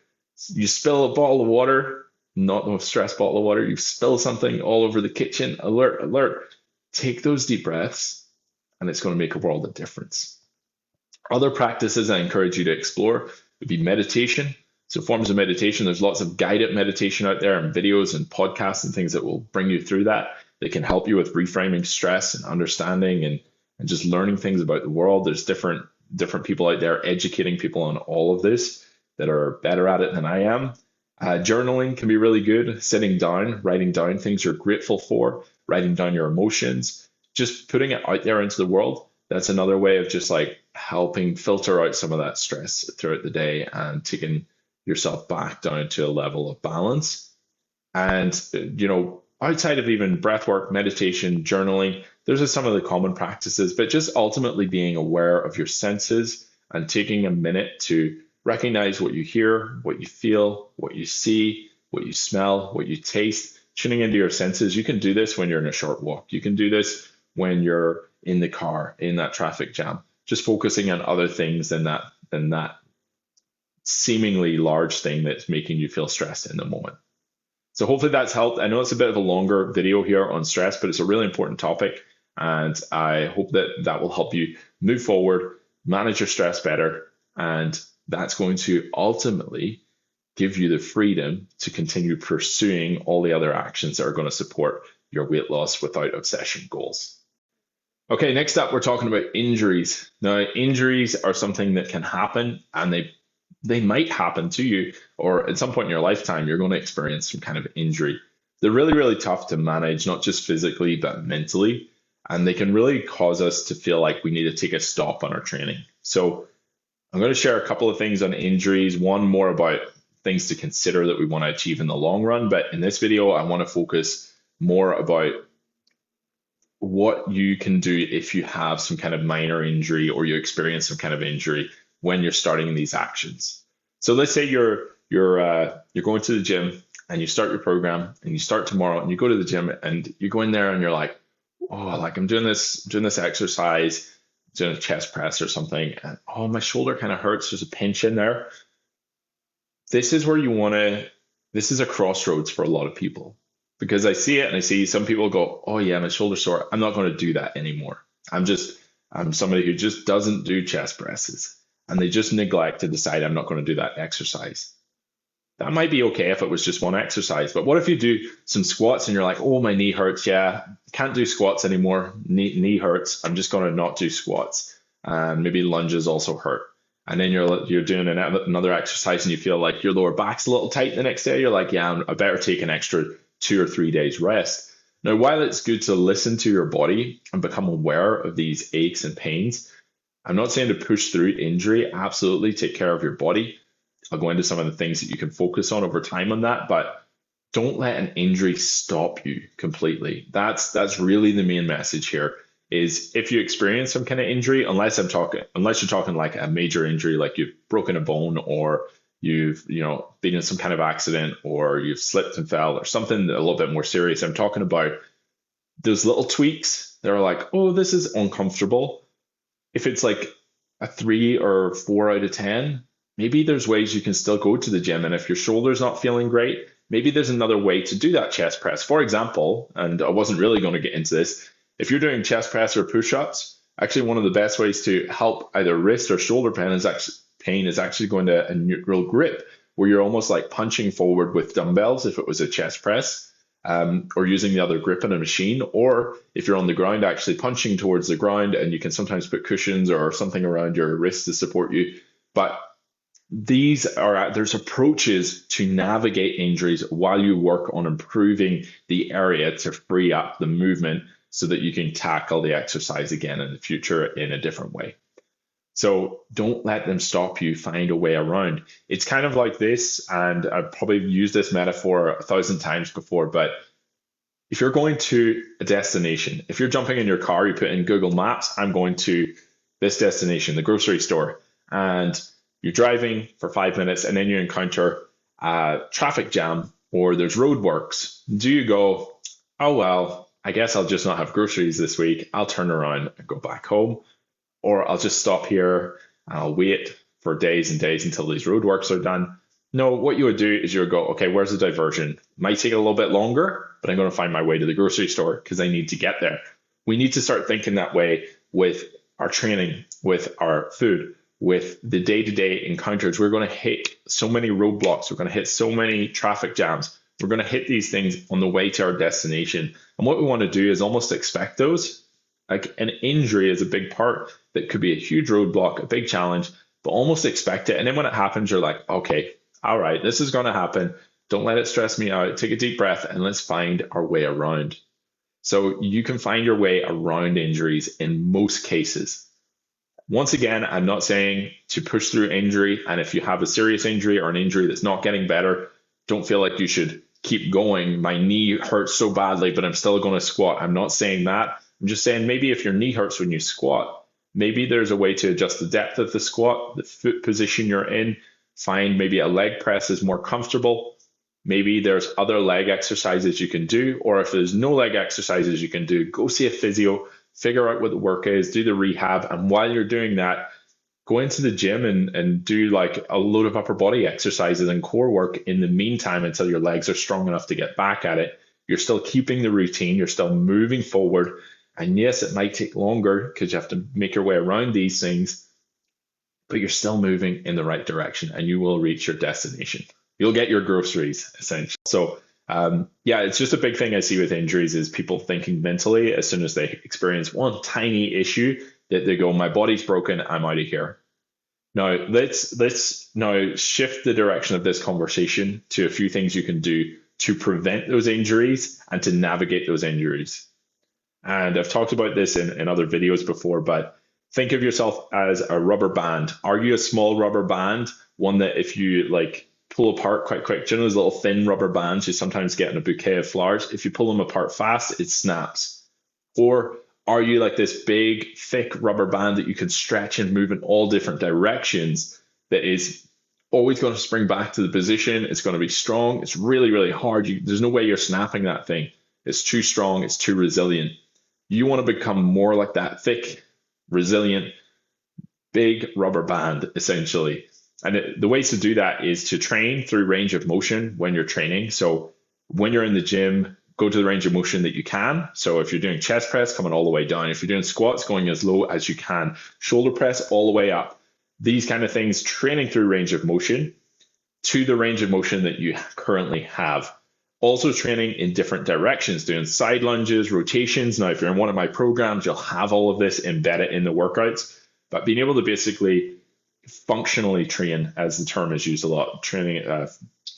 you spill a bottle of water, not a stress bottle of water, you spill something all over the kitchen, alert, alert. Take those deep breaths and it's going to make a world of difference. Other practices I encourage you to explore would be meditation. So forms of meditation, there's lots of guided meditation out there and videos and podcasts and things that will bring you through that. They can help you with reframing stress and understanding and just learning things about the world. There's different people out there educating people on all of this that are better at it than I am. Journaling can be really good. Sitting down, writing down things you're grateful for, writing down your emotions, just putting it out there into the world. That's another way of just like helping filter out some of that stress throughout the day and taking yourself back down to a level of balance. And, outside of even breath work, meditation, journaling, those are some of the common practices, but just ultimately being aware of your senses and taking a minute to recognize what you hear, what you feel, what you see, what you smell, what you taste, tuning into your senses. You can do this when you're in a short walk. You can do this when you're in the car, in that traffic jam, just focusing on other things than that seemingly large thing that's making you feel stressed in the moment. So hopefully that's helped. I know it's a bit of a longer video here on stress, but it's a really important topic. And I hope that will help you move forward, manage your stress better. And that's going to ultimately give you the freedom to continue pursuing all the other actions that are going to support your weight loss without obsession goals. Okay, next up, we're talking about injuries. Now, injuries are something that can happen and they might happen to you, or at some point in your lifetime, you're going to experience some kind of injury. They're really, really tough to manage, not just physically, but mentally. And they can really cause us to feel like we need to take a stop on our training. So I'm going to share a couple of things on injuries, one more about things to consider that we want to achieve in the long run. But in this video, I want to focus more about what you can do if you have some kind of minor injury or you experience some kind of injury when you're starting these actions. So let's say you're going to the gym and you start your program and you start tomorrow and you go to the gym and you go in there and you're like, oh, like I'm doing this exercise, doing a chest press or something, and oh, my shoulder kind of hurts. There's a pinch in there. This is where this is a crossroads for a lot of people, because I see it and I see some people go, oh yeah, my shoulder's sore. I'm not going to do that anymore. I'm somebody who just doesn't do chest presses. And they just neglect to decide I'm not going to do that exercise. That might be okay if it was just one exercise, but what if you do some squats and you're like, oh, my knee hurts, yeah, can't do squats anymore, knee hurts, I'm just going to not do squats. And maybe lunges also hurt. And then you're doing another exercise and you feel like your lower back's a little tight the next day, you're like, yeah, I better take an extra 2 or 3 days rest. Now, while it's good to listen to your body and become aware of these aches and pains, I'm not saying to push through injury. Absolutely take care of your body. I'll go into some of the things that you can focus on over time on that, but don't let an injury stop you completely. That's really the main message here is if you experience some kind of injury, unless you're talking like a major injury, like you've broken a bone or you've, been in some kind of accident or you've slipped and fell or something a little bit more serious. I'm talking about those little tweaks. They're like, oh, this is uncomfortable. If it's like a 3 or 4 out of 10, maybe there's ways you can still go to the gym. And if your shoulder's not feeling great, maybe there's another way to do that chest press. For example, and I wasn't really going to get into this, if you're doing chest press or push-ups, actually one of the best ways to help either wrist or shoulder pain is actually going to a neutral grip where you're almost like punching forward with dumbbells if it was a chest press, or using the other grip in a machine, or if you're on the ground, actually punching towards the ground, and you can sometimes put cushions or something around your wrist to support you. But there's approaches to navigate injuries while you work on improving the area to free up the movement so that you can tackle the exercise again in the future in a different way. So don't let them stop you. Find a way around. It's kind of like this, and I've probably used this metaphor 1,000 times before, but if you're going to a destination, if you're jumping in your car, you put in Google Maps, I'm going to this destination, the grocery store, and you're driving for 5 minutes and then you encounter a traffic jam or there's roadworks. Do you go, oh, well, I guess I'll just not have groceries this week. I'll turn around and go back home, or I'll just stop here and I'll wait for days and days until these roadworks are done? No, what you would do is you would go, okay, where's the diversion? Might take a little bit longer, but I'm going to find my way to the grocery store because I need to get there. We need to start thinking that way with our training, with our food, with the day-to-day encounters. We're going to hit so many roadblocks. We're going to hit so many traffic jams. We're going to hit these things on the way to our destination. And what we want to do is almost expect those. Like an injury is a big part that could be a huge roadblock, a big challenge, but almost expect it. And then when it happens, you're like, okay, all right, this is going to happen. Don't let it stress me out. Take a deep breath and let's find our way around. So you can find your way around injuries in most cases. Once again, I'm not saying to push through injury. And if you have a serious injury or an injury that's not getting better, don't feel like you should keep going. My knee hurts so badly, but I'm still going to squat. I'm not saying that. I'm just saying maybe if your knee hurts when you squat, maybe there's a way to adjust the depth of the squat, the foot position you're in. Find maybe a leg press is more comfortable. Maybe there's other leg exercises you can do, or if there's no leg exercises you can do, go see a physio, figure out what the work is, do the rehab. And while you're doing that, go into the gym and do like a load of upper body exercises and core work in the meantime until your legs are strong enough to get back at it. You're still keeping the routine, you're still moving forward. And yes, it might take longer because you have to make your way around these things, but you're still moving in the right direction and you will reach your destination. You'll get your groceries, essentially. So yeah, it's just a big thing I see with injuries is people thinking mentally as soon as they experience one tiny issue that they go, my body's broken, I'm out of here. Now, let's now shift the direction of this conversation to a few things you can do to prevent those injuries and to navigate those injuries. And I've talked about this in other videos before, but think of yourself as a rubber band. Are you a small rubber band? One that if you like pull apart quite quick, do you know those little thin rubber bands you sometimes get in a bouquet of flowers? If you pull them apart fast, it snaps. Or are you like this big, thick rubber band that you can stretch and move in all different directions that is always going to spring back to the position? It's going to be strong. It's really, really hard. There's no way you're snapping that thing. It's too strong. It's too resilient. You want to become more like that thick, resilient, big rubber band, essentially. And the ways to do that is to train through range of motion when you're training. So when you're in the gym, go to the range of motion that you can. So if you're doing chest press, coming all the way down. If you're doing squats, going as low as you can. Shoulder press, all the way up. These kind of things, training through range of motion to the range of motion that you currently have. Also training in different directions, doing side lunges, rotations. Now, if you're in one of my programs, you'll have all of this embedded in the workouts. But being able to basically functionally train, as the term is used a lot,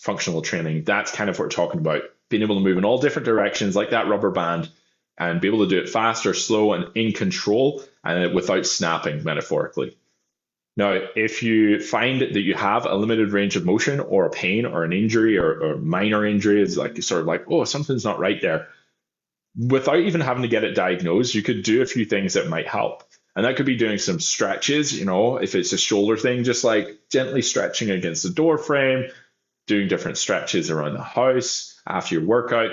functional training, that's kind of what we're talking about. Being able to move in all different directions like that rubber band and be able to do it fast or slow and in control and without snapping, metaphorically. Now, if you find that you have a limited range of motion or a pain or an injury or minor injury, is like sort of like, oh, something's not right there. Without even having to get it diagnosed, you could do a few things that might help. And that could be doing some stretches, if it's a shoulder thing, just like gently stretching against the door frame, doing different stretches around the house after your workout.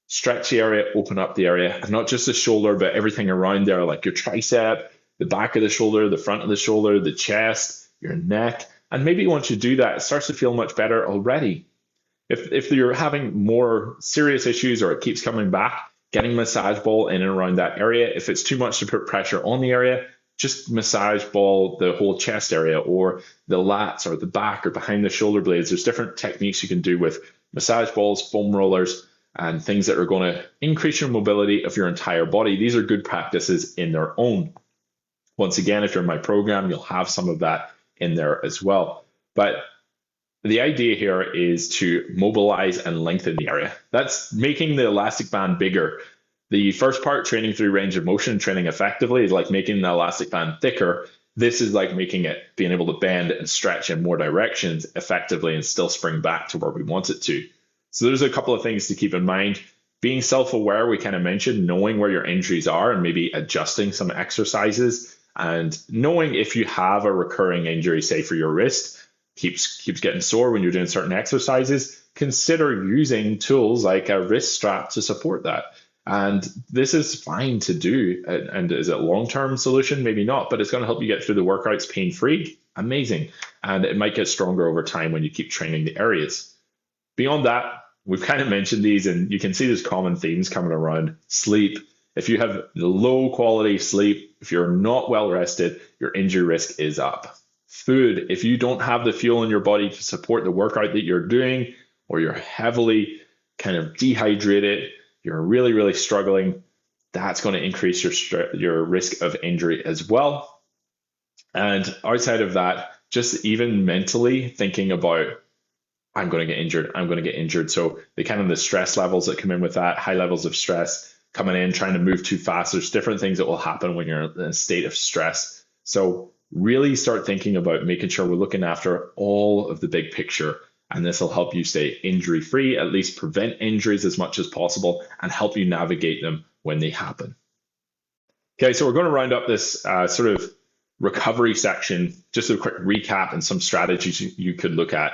Stretch the area, open up the area, and not just the shoulder, but everything around there, like your tricep, the back of the shoulder, the front of the shoulder, the chest, your neck. And maybe once you do that, it starts to feel much better already. If you're having more serious issues or it keeps coming back, getting a massage ball in and around that area. If it's too much to put pressure on the area, just massage ball the whole chest area or the lats or the back or behind the shoulder blades. There's different techniques you can do with massage balls, foam rollers, and things that are going to increase your mobility of your entire body. These are good practices in their own. Once again, if you're in my program, you'll have some of that in there as well. But the idea here is to mobilize and lengthen the area. That's making the elastic band bigger. The first part, training through range of motion, training effectively, is like making the elastic band thicker. This is like making it, being able to bend and stretch in more directions effectively and still spring back to where we want it to. So there's a couple of things to keep in mind. Being self-aware, we kind of mentioned, knowing where your injuries are and maybe adjusting some exercises, and knowing if you have a recurring injury, say for your wrist, keeps getting sore when you're doing certain exercises, consider using tools like a wrist strap to support that. And this is fine to do. And is it a long-term solution? Maybe not, but it's going to help you get through the workouts pain-free. Amazing. And it might get stronger over time when you keep training the areas. Beyond that, we've kind of mentioned these, and you can see there's common themes coming around. Sleep. If you have low quality sleep, if you're not well rested, your injury risk is up. Food. If you don't have the fuel in your body to support the workout that you're doing, or you're heavily kind of dehydrated, you're really, really struggling, that's going to increase your risk of injury as well. And outside of that, just even mentally thinking about, I'm going to get injured, I'm going to get injured. So the stress levels that come in with that, high levels of stress coming in, trying to move too fast. There's different things that will happen when you're in a state of stress. So really start thinking about making sure we're looking after all of the big picture. And this will help you stay injury free, at least prevent injuries as much as possible, and help you navigate them when they happen. Okay, so we're going to round up this sort of recovery section. Just a quick recap and some strategies you could look at.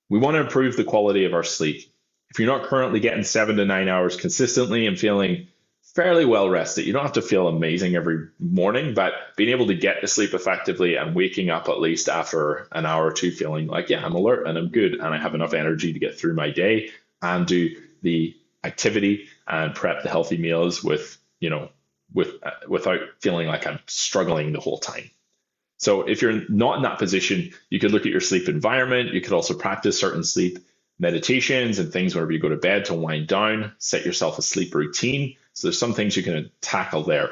We want to improve the quality of our sleep. If you're not currently getting 7 to 9 hours consistently and feeling fairly well rested, you don't have to feel amazing every morning, but being able to get to sleep effectively and waking up at least after an hour or two feeling like, yeah, I'm alert and I'm good and I have enough energy to get through my day and do the activity and prep the healthy meals without feeling like I'm struggling the whole time. So if you're not in that position, you could look at your sleep environment. You could also practice certain sleep meditations and things whenever you go to bed to wind down, set yourself a sleep routine. So there's some things you can tackle there.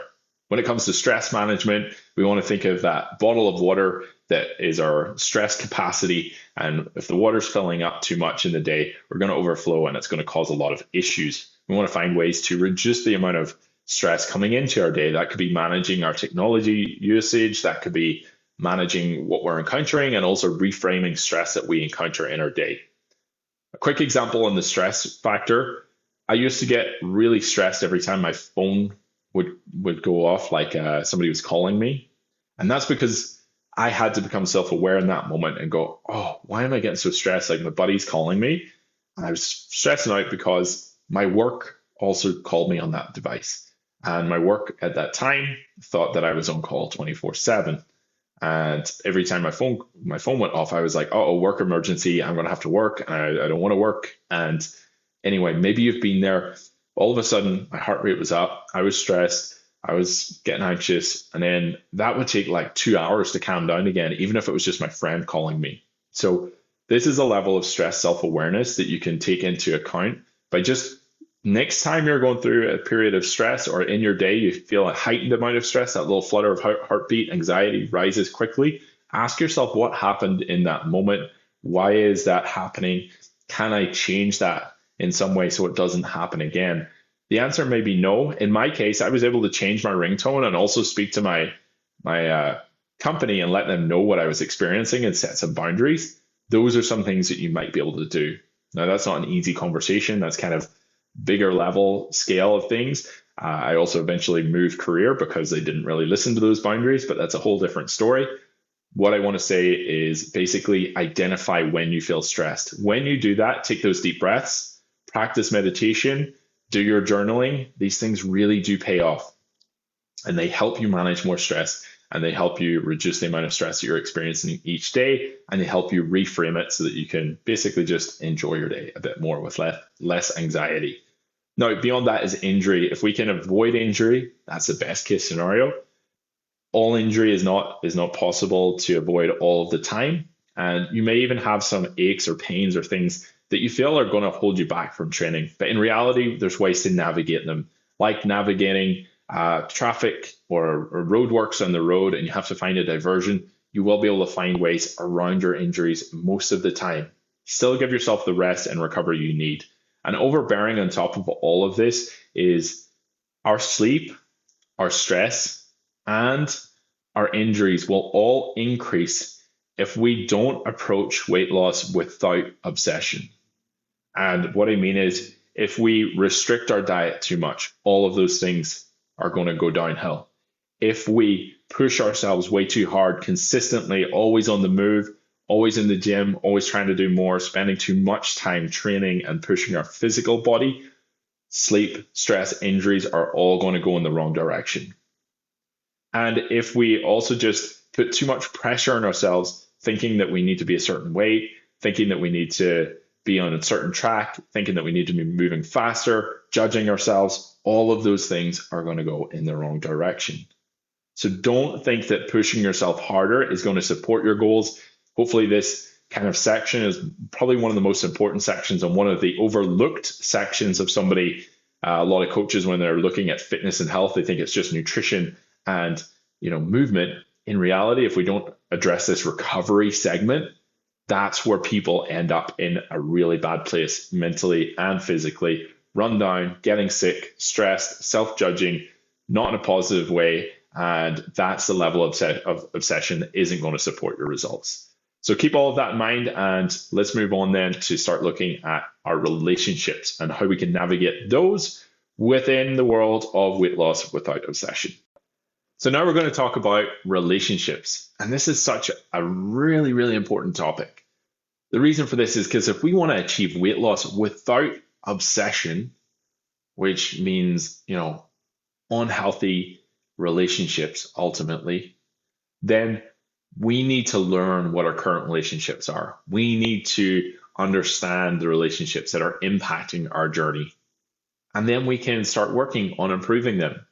When it comes to stress management, we want to think of that bottle of water that is our stress capacity. And if the water's filling up too much in the day, we're going to overflow and it's going to cause a lot of issues. We want to find ways to reduce the amount of stress coming into our day. That could be managing our technology usage. That could be managing what we're encountering and also reframing stress that we encounter in our day. A quick example on the stress factor. I used to get really stressed every time my phone would go off, like somebody was calling me. And that's because I had to become self-aware in that moment and go, oh, why am I getting so stressed? Like my buddy's calling me. And I was stressing out because my work also called me on that device. And my work at that time thought that I was on call 24/7. And every time my phone went off, I was like, oh, work emergency. I'm going to have to work. And I don't want to work. And anyway, maybe you've been there. All of a sudden, my heart rate was up. I was stressed. I was getting anxious. And then that would take like 2 hours to calm down again, even if it was just my friend calling me. So this is a level of stress self-awareness that you can take into account by just next time you're going through a period of stress or in your day, you feel a heightened amount of stress, that little flutter of heartbeat, anxiety rises quickly. Ask yourself what happened in that moment. Why is that happening? Can I change that in some way so it doesn't happen again? The answer may be no. In my case, I was able to change my ringtone and also speak to my company and let them know what I was experiencing and set some boundaries. Those are some things that you might be able to do. Now, that's not an easy conversation. That's kind of bigger level scale of things. I also eventually moved career because they didn't really listen to those boundaries, but that's a whole different story. What I want to say is basically identify when you feel stressed. When you do that, take those deep breaths, practice meditation, do your journaling. These things really do pay off and they help you manage more stress and they help you reduce the amount of stress that you're experiencing each day, and they help you reframe it so that you can basically just enjoy your day a bit more with less anxiety. Now, beyond that is injury. If we can avoid injury, that's the best case scenario. All injury is not possible to avoid all of the time. And you may even have some aches or pains or things that you feel are going to hold you back from training. But in reality, there's ways to navigate them, like navigating traffic or roadworks on the road, and you have to find a diversion. You will be able to find ways around your injuries most of the time. Still give yourself the rest and recovery you need. And overbearing on top of all of this is our sleep, our stress, and our injuries will all increase if we don't approach weight loss without obsession. And what I mean is, if we restrict our diet too much, all of those things are going to go downhill. If we push ourselves way too hard, consistently, always on the move, always in the gym, always trying to do more, spending too much time training and pushing our physical body, sleep, stress, injuries are all going to go in the wrong direction. And if we also just put too much pressure on ourselves, thinking that we need to be a certain weight, thinking that we need to be on a certain track, thinking that we need to be moving faster, judging ourselves, all of those things are going to go in the wrong direction. So don't think that pushing yourself harder is going to support your goals. Hopefully this kind of section is probably one of the most important sections and one of the overlooked sections of somebody. A lot of coaches, when they're looking at fitness and health, they think it's just nutrition and movement. In reality, if we don't address this recovery segment, that's where people end up in a really bad place mentally and physically, run down, getting sick, stressed, self-judging, not in a positive way. And that's the level of obsession that isn't going to support your results. So keep all of that in mind, and let's move on then to start looking at our relationships and how we can navigate those within the world of weight loss without obsession. So now we're going to talk about relationships. And this is such a really, really important topic. The reason for this is because if we want to achieve weight loss without obsession, which means, unhealthy relationships ultimately, then we need to learn what our current relationships are. We need to understand the relationships that are impacting our journey. And then we can start working on improving them.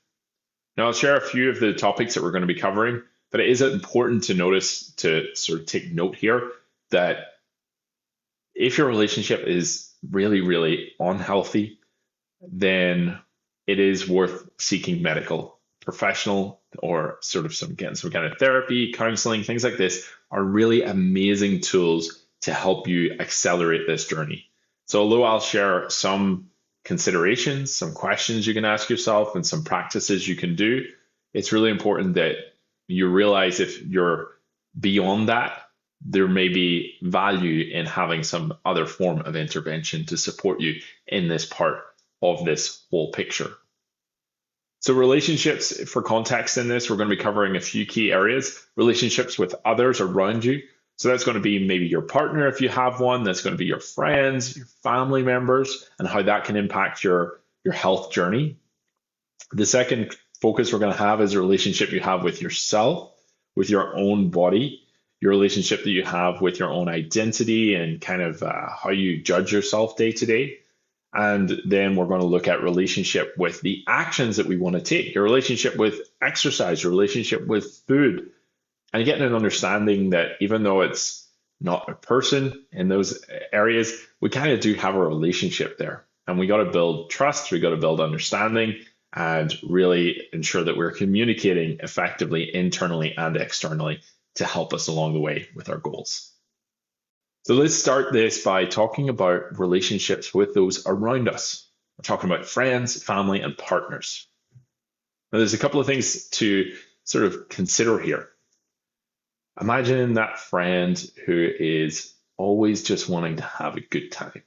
Now, I'll share a few of the topics that we're going to be covering, but it is important to notice, to sort of take note here, that if your relationship is really, really unhealthy, then it is worth seeking medical professional or sort of some kind of therapy, counseling. Things like this are really amazing tools to help you accelerate this journey. So although I'll share some considerations, some questions you can ask yourself, and some practices you can do, it's really important that you realize if you're beyond that, there may be value in having some other form of intervention to support you in this part of this whole picture. So relationships, for context in this, we're going to be covering a few key areas. Relationships with others around you. So that's going to be maybe your partner if you have one. That's going to be your friends, your family members, and how that can impact your health journey. The second focus we're going to have is a relationship you have with yourself, with your own body, your relationship that you have with your own identity and kind of how you judge yourself day to day. And then we're going to look at relationship with the actions that we want to take, your relationship with exercise, your relationship with food, and getting an understanding that even though it's not a person in those areas, we kind of do have a relationship there. And we got to build trust, we got to build understanding, and really ensure that we're communicating effectively internally and externally to help us along the way with our goals. So let's start this by talking about relationships with those around us. We're talking about friends, family, and partners. Now, there's a couple of things to sort of consider here. Imagine that friend who is always just wanting to have a good time.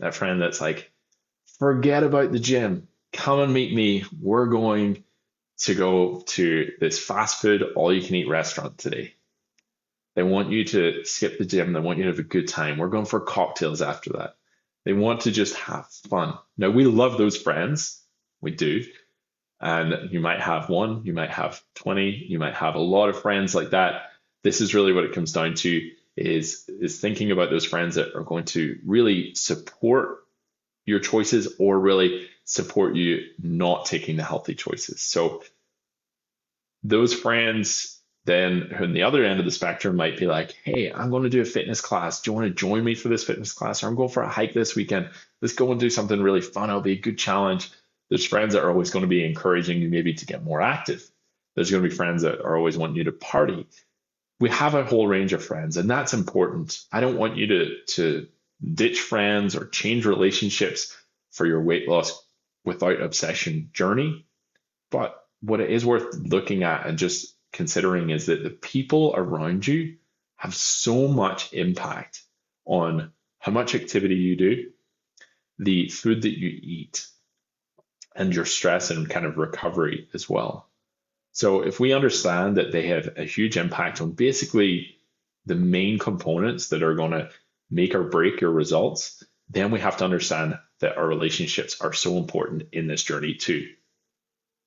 That friend that's like, forget about the gym. Come and meet me. We're going to go to this fast food, all you can eat restaurant today. They want you to skip the gym. They want you to have a good time. We're going for cocktails after that. They want to just have fun. Now, we love those friends. We do. And you might have one, you might have 20, you might have a lot of friends like that. This is really what it comes down to is thinking about those friends that are going to really support your choices or really support you not taking the healthy choices. So Those friends then on the other end of the spectrum might be like, hey, I'm going to do a fitness class. Do you want to join me for this fitness class? Or I'm going for a hike this weekend. Let's go and do something really fun. It'll be a good challenge. There's friends that are always going to be encouraging you maybe to get more active. There's going to be friends that are always wanting you to party. We have a whole range of friends, and that's important. I don't want you to ditch friends or change relationships for your weight loss without obsession journey. But what it is worth looking at and just considering is that the people around you have so much impact on how much activity you do, the food that you eat, and your stress and kind of recovery as well. So if we understand that they have a huge impact on basically the main components that are going to make or break your results, then we have to understand that our relationships are so important in this journey too.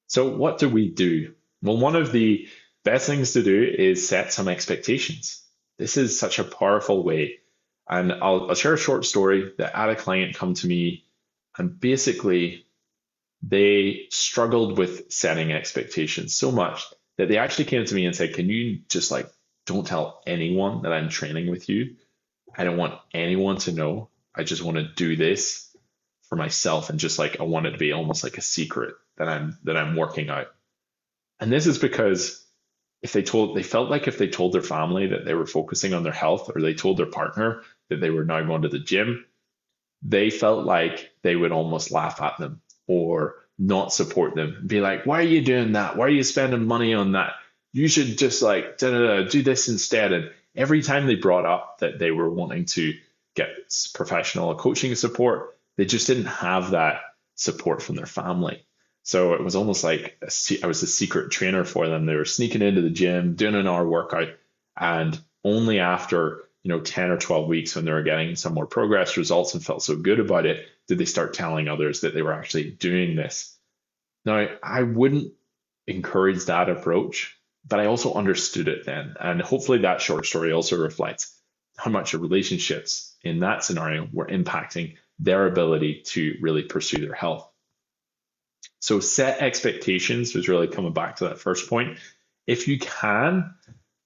So what do we do? Well, one of the best things to do is set some expectations. This is such a powerful way. And I'll share a short story that I had a client come to me and basically they struggled with setting expectations so much that they actually came to me and said, can you just like, don't tell anyone that I'm training with you. I don't want anyone to know. I just want to do this for myself. And just like, I want it to be almost like a secret that I'm working out. And this is because they felt like if they told their family that they were focusing on their health, or they told their partner that they were now going to the gym, they felt like they would almost laugh at them or not support them and be like, why are you doing that? Why are you spending money on that? You should just like do this instead. And every time they brought up that they were wanting to get professional coaching support, they just didn't have that support from their family. So it was almost like I was a secret trainer for them. They were sneaking into the gym, doing an hour workout, and only after 10 or 12 weeks, when they were getting some more progress results and felt so good about it, did they start telling others that they were actually doing this. Now, I wouldn't encourage that approach, but I also understood it then. And hopefully that short story also reflects how much the relationships in that scenario were impacting their ability to really pursue their health. So set expectations was really coming back to that first point. If you can,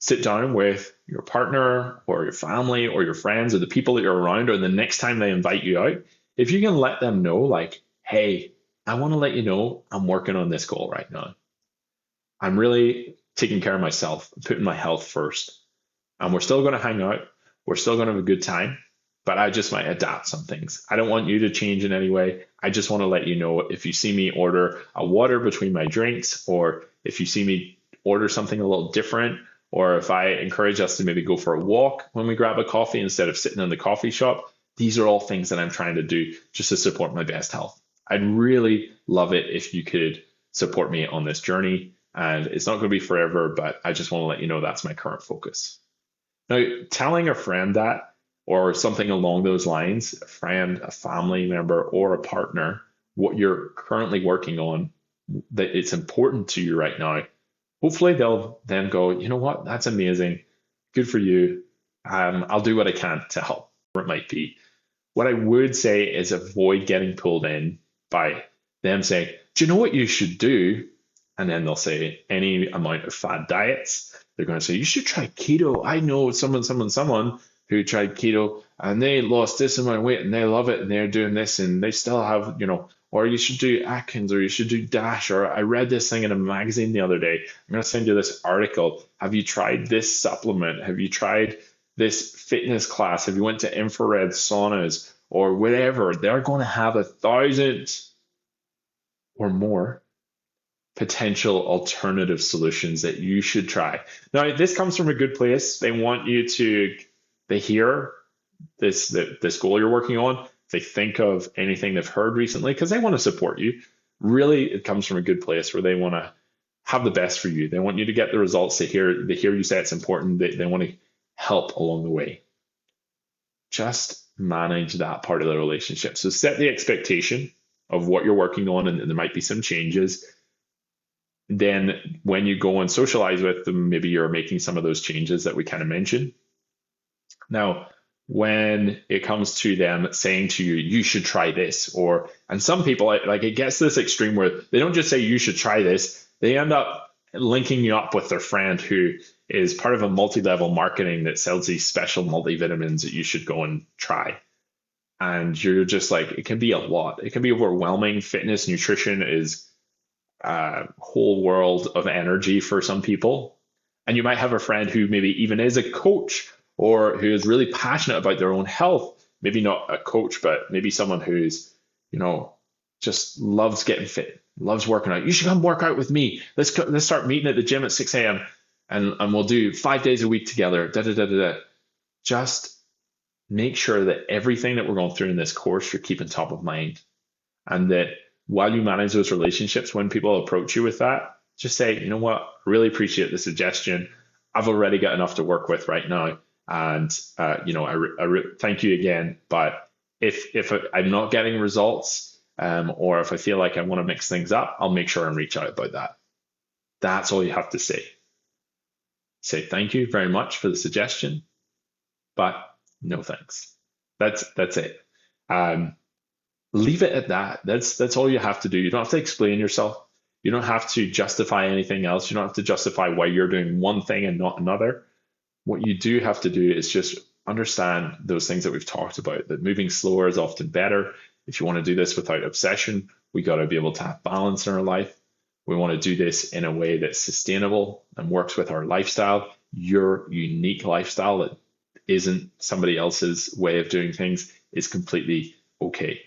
sit down with your partner or your family or your friends or the people that you're around, or the next time they invite you out, if you can let them know, like, hey, I want to let you know I'm working on this goal right now. I'm really taking care of myself, putting my health first. And we're still going to hang out. We're still going to have a good time, but I just might adapt some things. I don't want you to change in any way. I just want to let you know if you see me order a water between my drinks, or if you see me order something a little different, or if I encourage us to maybe go for a walk when we grab a coffee instead of sitting in the coffee shop, these are all things that I'm trying to do just to support my best health. I'd really love it if you could support me on this journey. And it's not going to be forever, but I just want to let you know that's my current focus. Now, telling a friend that, or something along those lines, a friend, a family member, or a partner, what you're currently working on, that it's important to you right now, hopefully they'll then go, you know what, that's amazing. Good for you. I'll do what I can to help, whatever it might be. What I would say is avoid getting pulled in by them saying, do you know what you should do? And then they'll say any amount of fad diets. They're going to say, you should try keto. I know someone who tried keto and they lost this amount of weight and they love it and they're doing this and they still have, or you should do Atkins, or you should do DASH, or I read this thing in a magazine the other day. I'm going to send you this article. Have you tried this supplement? Have you tried this fitness class? Have you went to infrared saunas or whatever? They're going to have 1,000 or more potential alternative solutions that you should try. Now, this comes from a good place. They want you to, they hear this goal you're working on. They think of anything they've heard recently because they want to support you. Really, it comes from a good place where they want to have the best for you. They want you to get the results. They hear you say it's important. They want to help along the way. Just manage that part of the relationship. So set the expectation of what you're working on, and there might be some changes. Then when you go and socialize with them, maybe you're making some of those changes that we kind of mentioned. Now, when it comes to them saying to you, you should try this, and some people, like it gets to this extreme where they don't just say you should try this, they end up linking you up with their friend who is part of a multi-level marketing that sells these special multivitamins that you should go and try. And you're just like, it can be a lot. It can be overwhelming. Fitness, nutrition is a whole world of energy for some people. And you might have a friend who maybe even is a coach or who is really passionate about their own health. Maybe not a coach, but maybe someone who's, you know, just loves getting fit, loves working out. You should come work out with me. Let's start meeting at the gym at 6 a.m. and we'll do 5 days a week together. Da da da da da. Just make sure that everything that we're going through in this course you're keeping top of mind, and that while you manage those relationships, when people approach you with that, just say, you know what, I really appreciate the suggestion. I've already got enough to work with right now, and thank you again. But if I'm not getting results, or if I feel like I want to mix things up, I'll make sure and reach out about that. That's all you have to say. Say thank you very much for the suggestion, but no thanks. That's it. Um, Leave it at that. That's all you have to do. You don't have to explain yourself. You don't have to justify anything else. You don't have to justify why you're doing one thing and not another. What you do have to do is just understand those things that we've talked about, that moving slower is often better. If you want to do this without obsession, we got to be able to have balance in our life. We want to do this in a way that's sustainable and works with our lifestyle, your unique lifestyle that isn't somebody else's way of doing things is completely okay.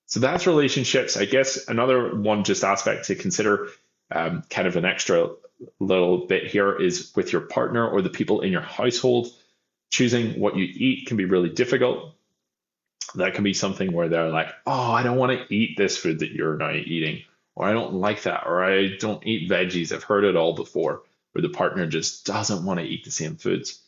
So that's relationships. I guess another one just aspect to consider, kind of an extra little bit here, is with your partner or the people in your household. Choosing what you eat can be really difficult. That can be something where they're like, oh, I don't want to eat this food that you're now eating, or I don't like that, or I don't eat veggies. I've heard it all before, where the partner just doesn't want to eat the same foods.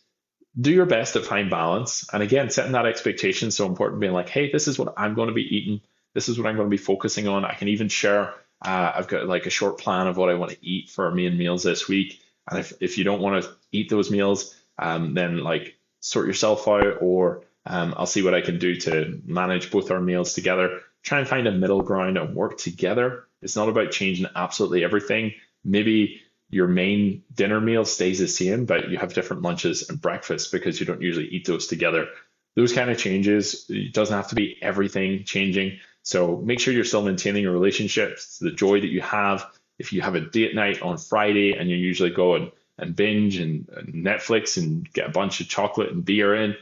Do your best to find balance. And again, setting that expectation is so important, being like, hey, this is what I'm going to be eating. This is what I'm going to be focusing on. I can even share, I've got like a short plan of what I want to eat for me and meals this week. And if you don't want to eat those meals, then like sort yourself out, or I'll see what I can do to manage both our meals together. Try and find a middle ground and work together. It's not about changing absolutely everything. Maybe your main dinner meal stays the same, but you have different lunches and breakfasts because you don't usually eat those together. Those kind of changes, it doesn't have to be everything changing. So make sure you're still maintaining your relationships, the joy that you have. If you have a date night on Friday and you usually go and binge and Netflix and get a bunch of chocolate and beer in,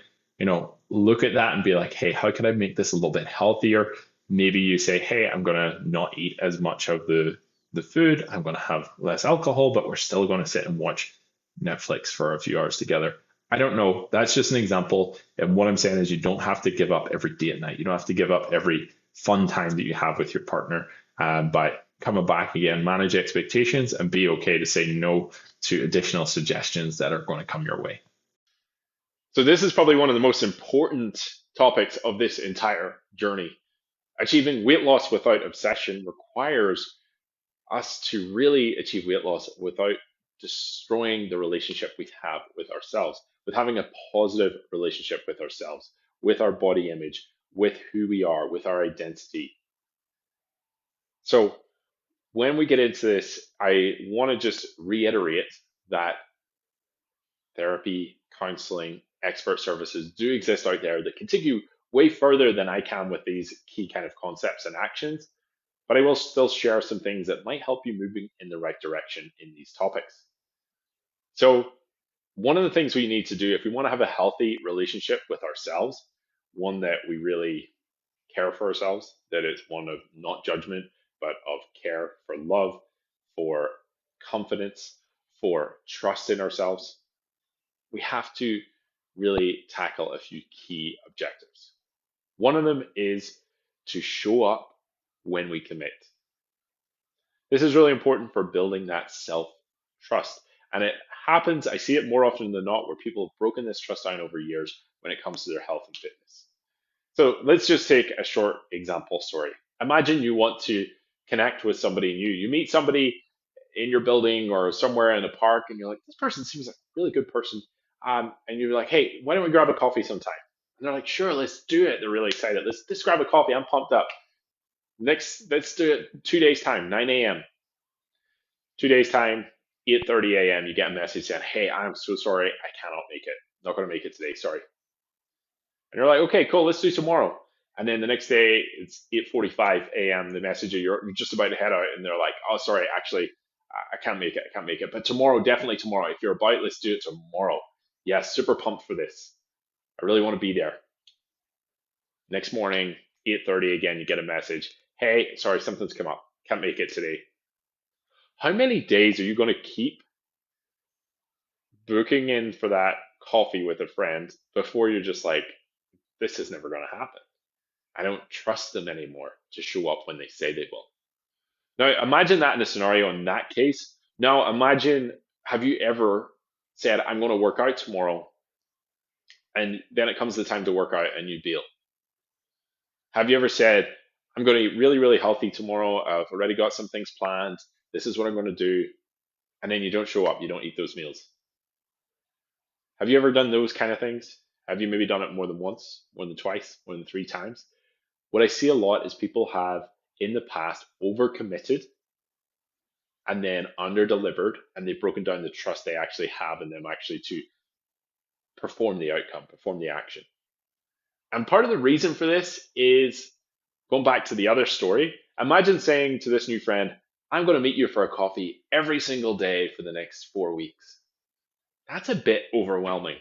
look at that and be like, hey, how can I make this a little bit healthier? Maybe you say, hey, I'm going to not eat as much of the food. I'm going to have less alcohol, but we're still going to sit and watch Netflix for a few hours together. I don't know. That's just an example. And what I'm saying is you don't have to give up every date night. You don't have to give up every fun time that you have with your partner. But coming back again, manage expectations and be okay to say no to additional suggestions that are going to come your way. So this is probably one of the most important topics of this entire journey. Achieving weight loss without obsession requires us to really achieve weight loss without destroying the relationship we have with ourselves, with having a positive relationship with ourselves, with our body image, with who we are, with our identity. So when we get into this, I want to just reiterate that therapy, counseling, expert services do exist out there that can take you way further than I can with these key kind of concepts and actions, but I will still share some things that might help you moving in the right direction in these topics. So one of the things we need to do if we want to have a healthy relationship with ourselves, one that we really care for ourselves, that it's one of not judgment, but of care, for love, for confidence, for trust in ourselves, we have to really tackle a few key objectives. One of them is to show up when we commit. This is really important for building that self trust. And it happens, I see it more often than not, where people have broken this trust down over years when it comes to their health and fitness. So let's just take a short example story. Imagine you want to connect with somebody new. You meet somebody in your building or somewhere in a park, and you're like, this person seems like a really good person. And you're like, hey, why don't we grab a coffee sometime? And they're like, sure, let's do it. They're really excited. Let's grab a coffee. I'm pumped up. Let's do it 2 days time, 9 a.m. 2 days time. 8:30 a.m. you get a message saying, "Hey, I'm so sorry, I cannot make it. Not going to make it today. Sorry." And you're like, "Okay, cool, let's do tomorrow." And then the next day it's 8:45 a.m. The messenger you're just about to head out, and they're like, "Oh, sorry, actually, I can't make it. I can't make it. But tomorrow, definitely tomorrow. If you're about, let's do it tomorrow." Yes, super pumped for this. I really want to be there. Next morning, 8:30 again, you get a message. "Hey, sorry, something's come up. Can't make it today." How many days are you going to keep booking in for that coffee with a friend before you're just like, this is never going to happen? I don't trust them anymore to show up when they say they will. Now, imagine that in a scenario in that case. Now, imagine, have you ever said, "I'm going to work out tomorrow," and then it comes the time to work out and you bail? Have you ever said, "I'm going to eat really, really healthy tomorrow. I've already got some things planned. This is what I'm going to do." And then you don't show up, you don't eat those meals. Have you ever done those kind of things? Have you maybe done it more than once, more than twice, more than three times? What I see a lot is people have in the past overcommitted and then under-delivered, and they've broken down the trust they actually have in them actually to perform the outcome, perform the action. And part of the reason for this is going back to the other story. Imagine saying to this new friend, "I'm going to meet you for a coffee every single day for the next 4 weeks." That's a bit overwhelming.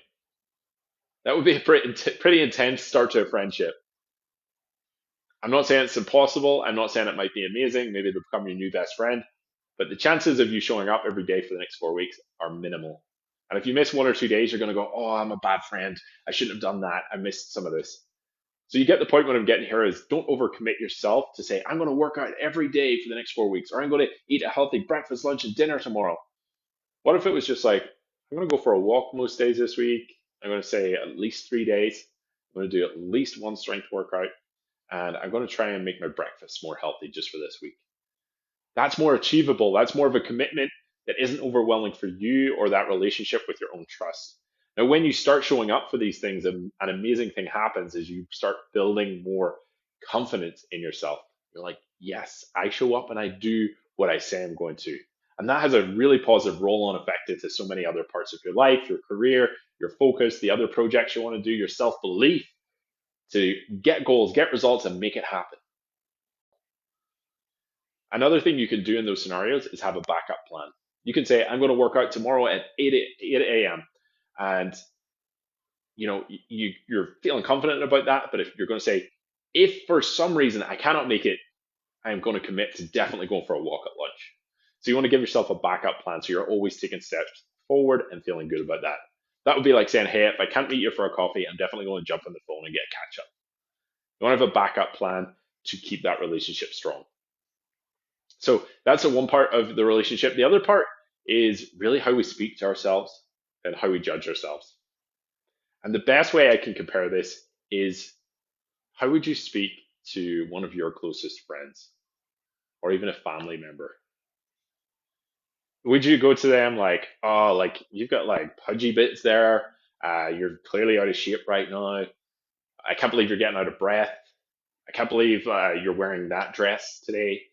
That would be a pretty intense start to a friendship. I'm not saying it's impossible. I'm not saying it might be amazing. Maybe they'll become your new best friend. But the chances of you showing up every day for the next 4 weeks are minimal. And if you miss 1 or 2 days, you're going to go, "Oh, I'm a bad friend. I shouldn't have done that. I missed some of this." So you get the point. What I'm getting here is, don't overcommit yourself to say, "I'm going to work out every day for the next 4 weeks," or "I'm going to eat a healthy breakfast, lunch, and dinner tomorrow." What if it was just like, "I'm going to go for a walk most days this week. I'm going to say at least 3 days. I'm going to do at least one strength workout, and I'm going to try and make my breakfast more healthy just for this week." That's more achievable. That's more of a commitment that isn't overwhelming for you or that relationship with your own trust. Now, when you start showing up for these things, an amazing thing happens is you start building more confidence in yourself. You're like, "Yes, I show up and I do what I say I'm going to." And that has a really positive roll on effect into so many other parts of your life, your career, your focus, the other projects you want to do, your self belief to get goals, get results, and make it happen. Another thing you can do in those scenarios is have a backup plan. You can say, "I'm going to work out tomorrow at 8 a.m." And you're feeling confident about that. But if you're going to say, "If for some reason I cannot make it, I am going to commit to definitely going for a walk at lunch." So you want to give yourself a backup plan so you're always taking steps forward and feeling good about that. That would be like saying, "Hey, if I can't meet you for a coffee, I'm definitely going to jump on the phone and get a catch up." You want to have a backup plan to keep that relationship strong. So that's the one part of the relationship. The other part is really how we speak to ourselves and how we judge ourselves. And the best way I can compare this is, how would you speak to one of your closest friends or even a family member? Would you go to them like, "Oh, like you've got like pudgy bits there. You're clearly out of shape right now. I can't believe you're getting out of breath. I can't believe you're wearing that dress today.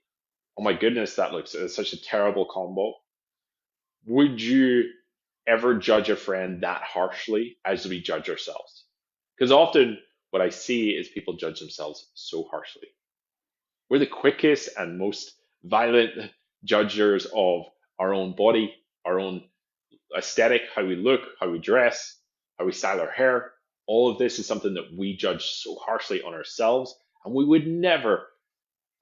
Oh my goodness, that looks such a terrible combo." Would you ever judge a friend that harshly as we judge ourselves? Because often what I see is people judge themselves so harshly. We're the quickest and most violent judgers of our own body, our own aesthetic, how we look, how we dress, how we style our hair. All of this is something that we judge so harshly on ourselves. And we would never,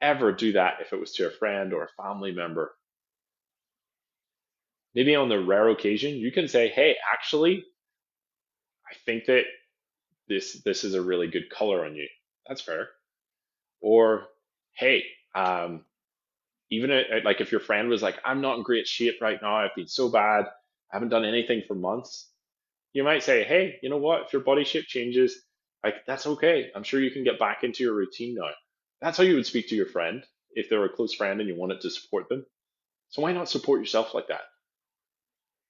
ever do that if it was to a friend or a family member. Maybe on the rare occasion, you can say, "Hey, actually, I think that this is a really good color on you." That's fair. Or, "Hey, even like if your friend was like, "I'm not in great shape right now. I've been so bad. I haven't done anything for months." You might say, "Hey, you know what? If your body shape changes, like that's okay. I'm sure you can get back into your routine now." That's how you would speak to your friend if they're a close friend and you wanted to support them. So why not support yourself like that?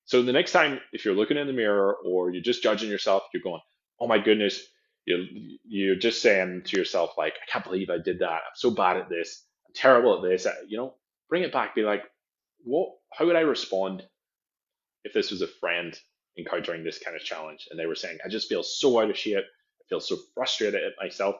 So the next time, if you're looking in the mirror or you're just judging yourself, you're going, "Oh my goodness," you're just saying to yourself, like, "I can't believe I did that. I'm so bad at this. I'm terrible at this." Bring it back. Be like, "What? How would I respond? if this was a friend encountering this kind of challenge and they were saying, I just feel so out of shape, I feel so frustrated at myself,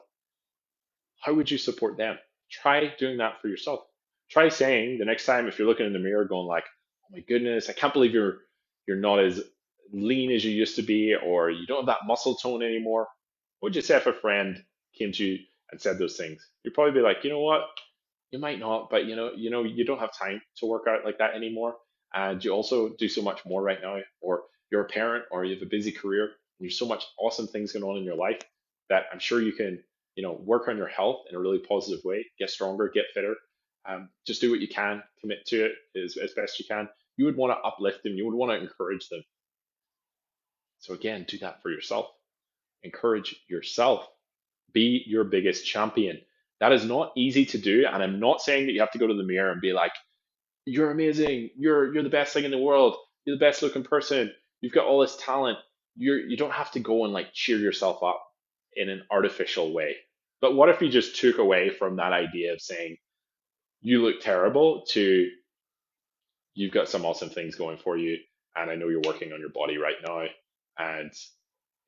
how would you support them? Try doing that for yourself. Try saying the next time if you're looking in the mirror going like, oh my goodness, I can't believe you're not as lean as you used to be, or you don't have that muscle tone anymore. What would you say if a friend came to you and said those things? You'd probably be like, you know what? You might not, but you don't have time to work out like that anymore. And you also do so much more right now, or you're a parent, or you have a busy career, and there's so much awesome things going on in your life that I'm sure you can, work on your health in a really positive way, get stronger, get fitter. Just do what you can, commit to it as best you can. You would want to uplift them, you would want to encourage them. So again, do that for yourself. Encourage yourself. Be your biggest champion. That is not easy to do, and I'm not saying that you have to go to the mirror and be like, "You're amazing. You're the best thing in the world. You're the best looking person. You've got all this talent." You don't have to go and like cheer yourself up in an artificial way. But what if you just took away from that idea of saying you look terrible to you've got some awesome things going for you, and I know you're working on your body right now, and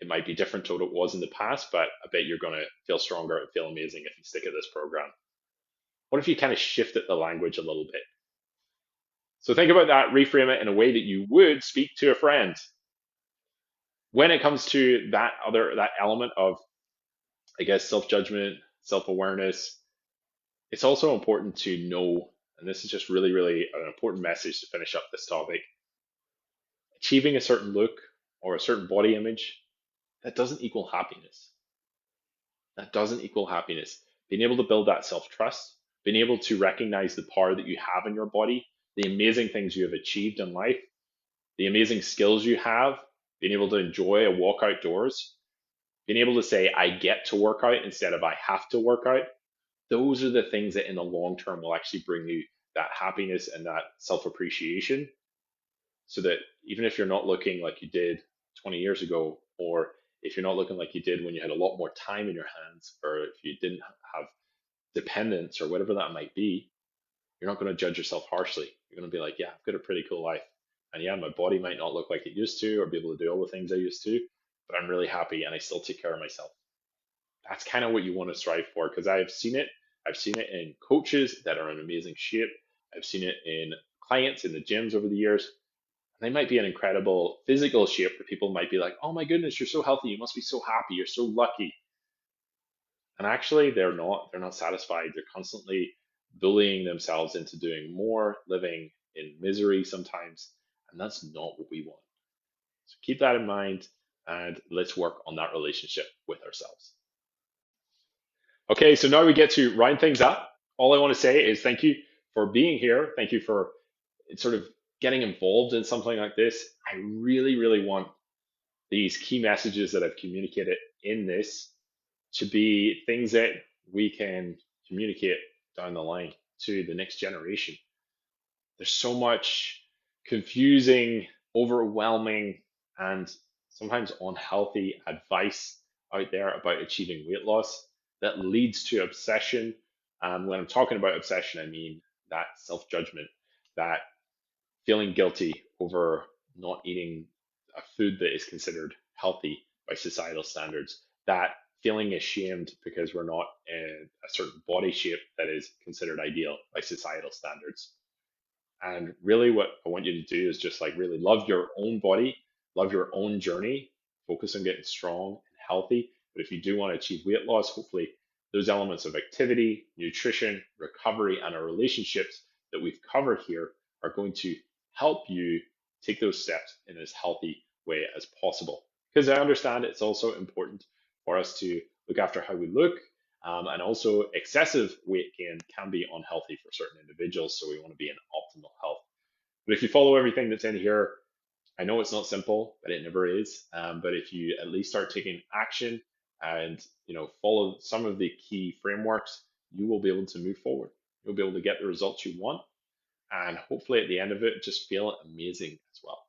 it might be different to what it was in the past, but I bet you're going to feel stronger and feel amazing if you stick at this program. What if you kind of shifted the language a little bit? So think about that, reframe it in a way that you would speak to a friend. When it comes to that element of, I guess, self-judgment, self-awareness, it's also important to know, and this is just really, really an important message to finish up this topic. Achieving a certain look or a certain body image, that doesn't equal happiness. That doesn't equal happiness. Being able to build that self trust, being able to recognize the power that you have in your body, the amazing things you have achieved in life, the amazing skills you have, being able to enjoy a walk outdoors, being able to say, I get to work out instead of I have to work out. Those are the things that in the long term will actually bring you that happiness and that self appreciation, so that even if you're not looking like you did 20 years ago, or if you're not looking like you did when you had a lot more time in your hands, or if you didn't have dependence or whatever that might be, you're not going to judge yourself harshly. You're going to be like, yeah, I've got a pretty cool life. And yeah, my body might not look like it used to or be able to do all the things I used to, but I'm really happy and I still take care of myself. That's kind of what you want to strive for, because I've seen it. I've seen it in coaches that are in amazing shape. I've seen it in clients in the gyms over the years. They might be in incredible physical shape where people might be like, oh my goodness, you're so healthy. You must be so happy. You're so lucky. And actually, they're not. They're not satisfied. They're constantly bullying themselves into doing more, living in misery sometimes. And that's not what we want. So keep that in mind and let's work on that relationship with ourselves. Okay, so now we get to round things up. All I want to say is thank you for being here. Thank you for sort of getting involved in something like this. I really, really want these key messages that I've communicated in this to be things that we can communicate down the line to the next generation. There's so much confusing, overwhelming, and sometimes unhealthy advice out there about achieving weight loss that leads to obsession. And when I'm talking about obsession, I mean that self judgment, that feeling guilty over not eating a food that is considered healthy by societal standards, that feeling ashamed because we're not in a certain body shape that is considered ideal by societal standards. And really, what I want you to do is just like really love your own body, love your own journey, focus on getting strong and healthy. But if you do want to achieve weight loss, hopefully those elements of activity, nutrition, recovery, and our relationships that we've covered here are going to help you take those steps in as healthy way as possible. Because I understand it's also important for us to look after how we look, and also excessive weight gain can be unhealthy for certain individuals. So we want to be in optimal health. But if you follow everything that's in here, I know it's not simple, but it never is. But if you at least start taking action and follow some of the key frameworks, you will be able to move forward. You'll be able to get the results you want, and hopefully at the end of it, just feel amazing as well.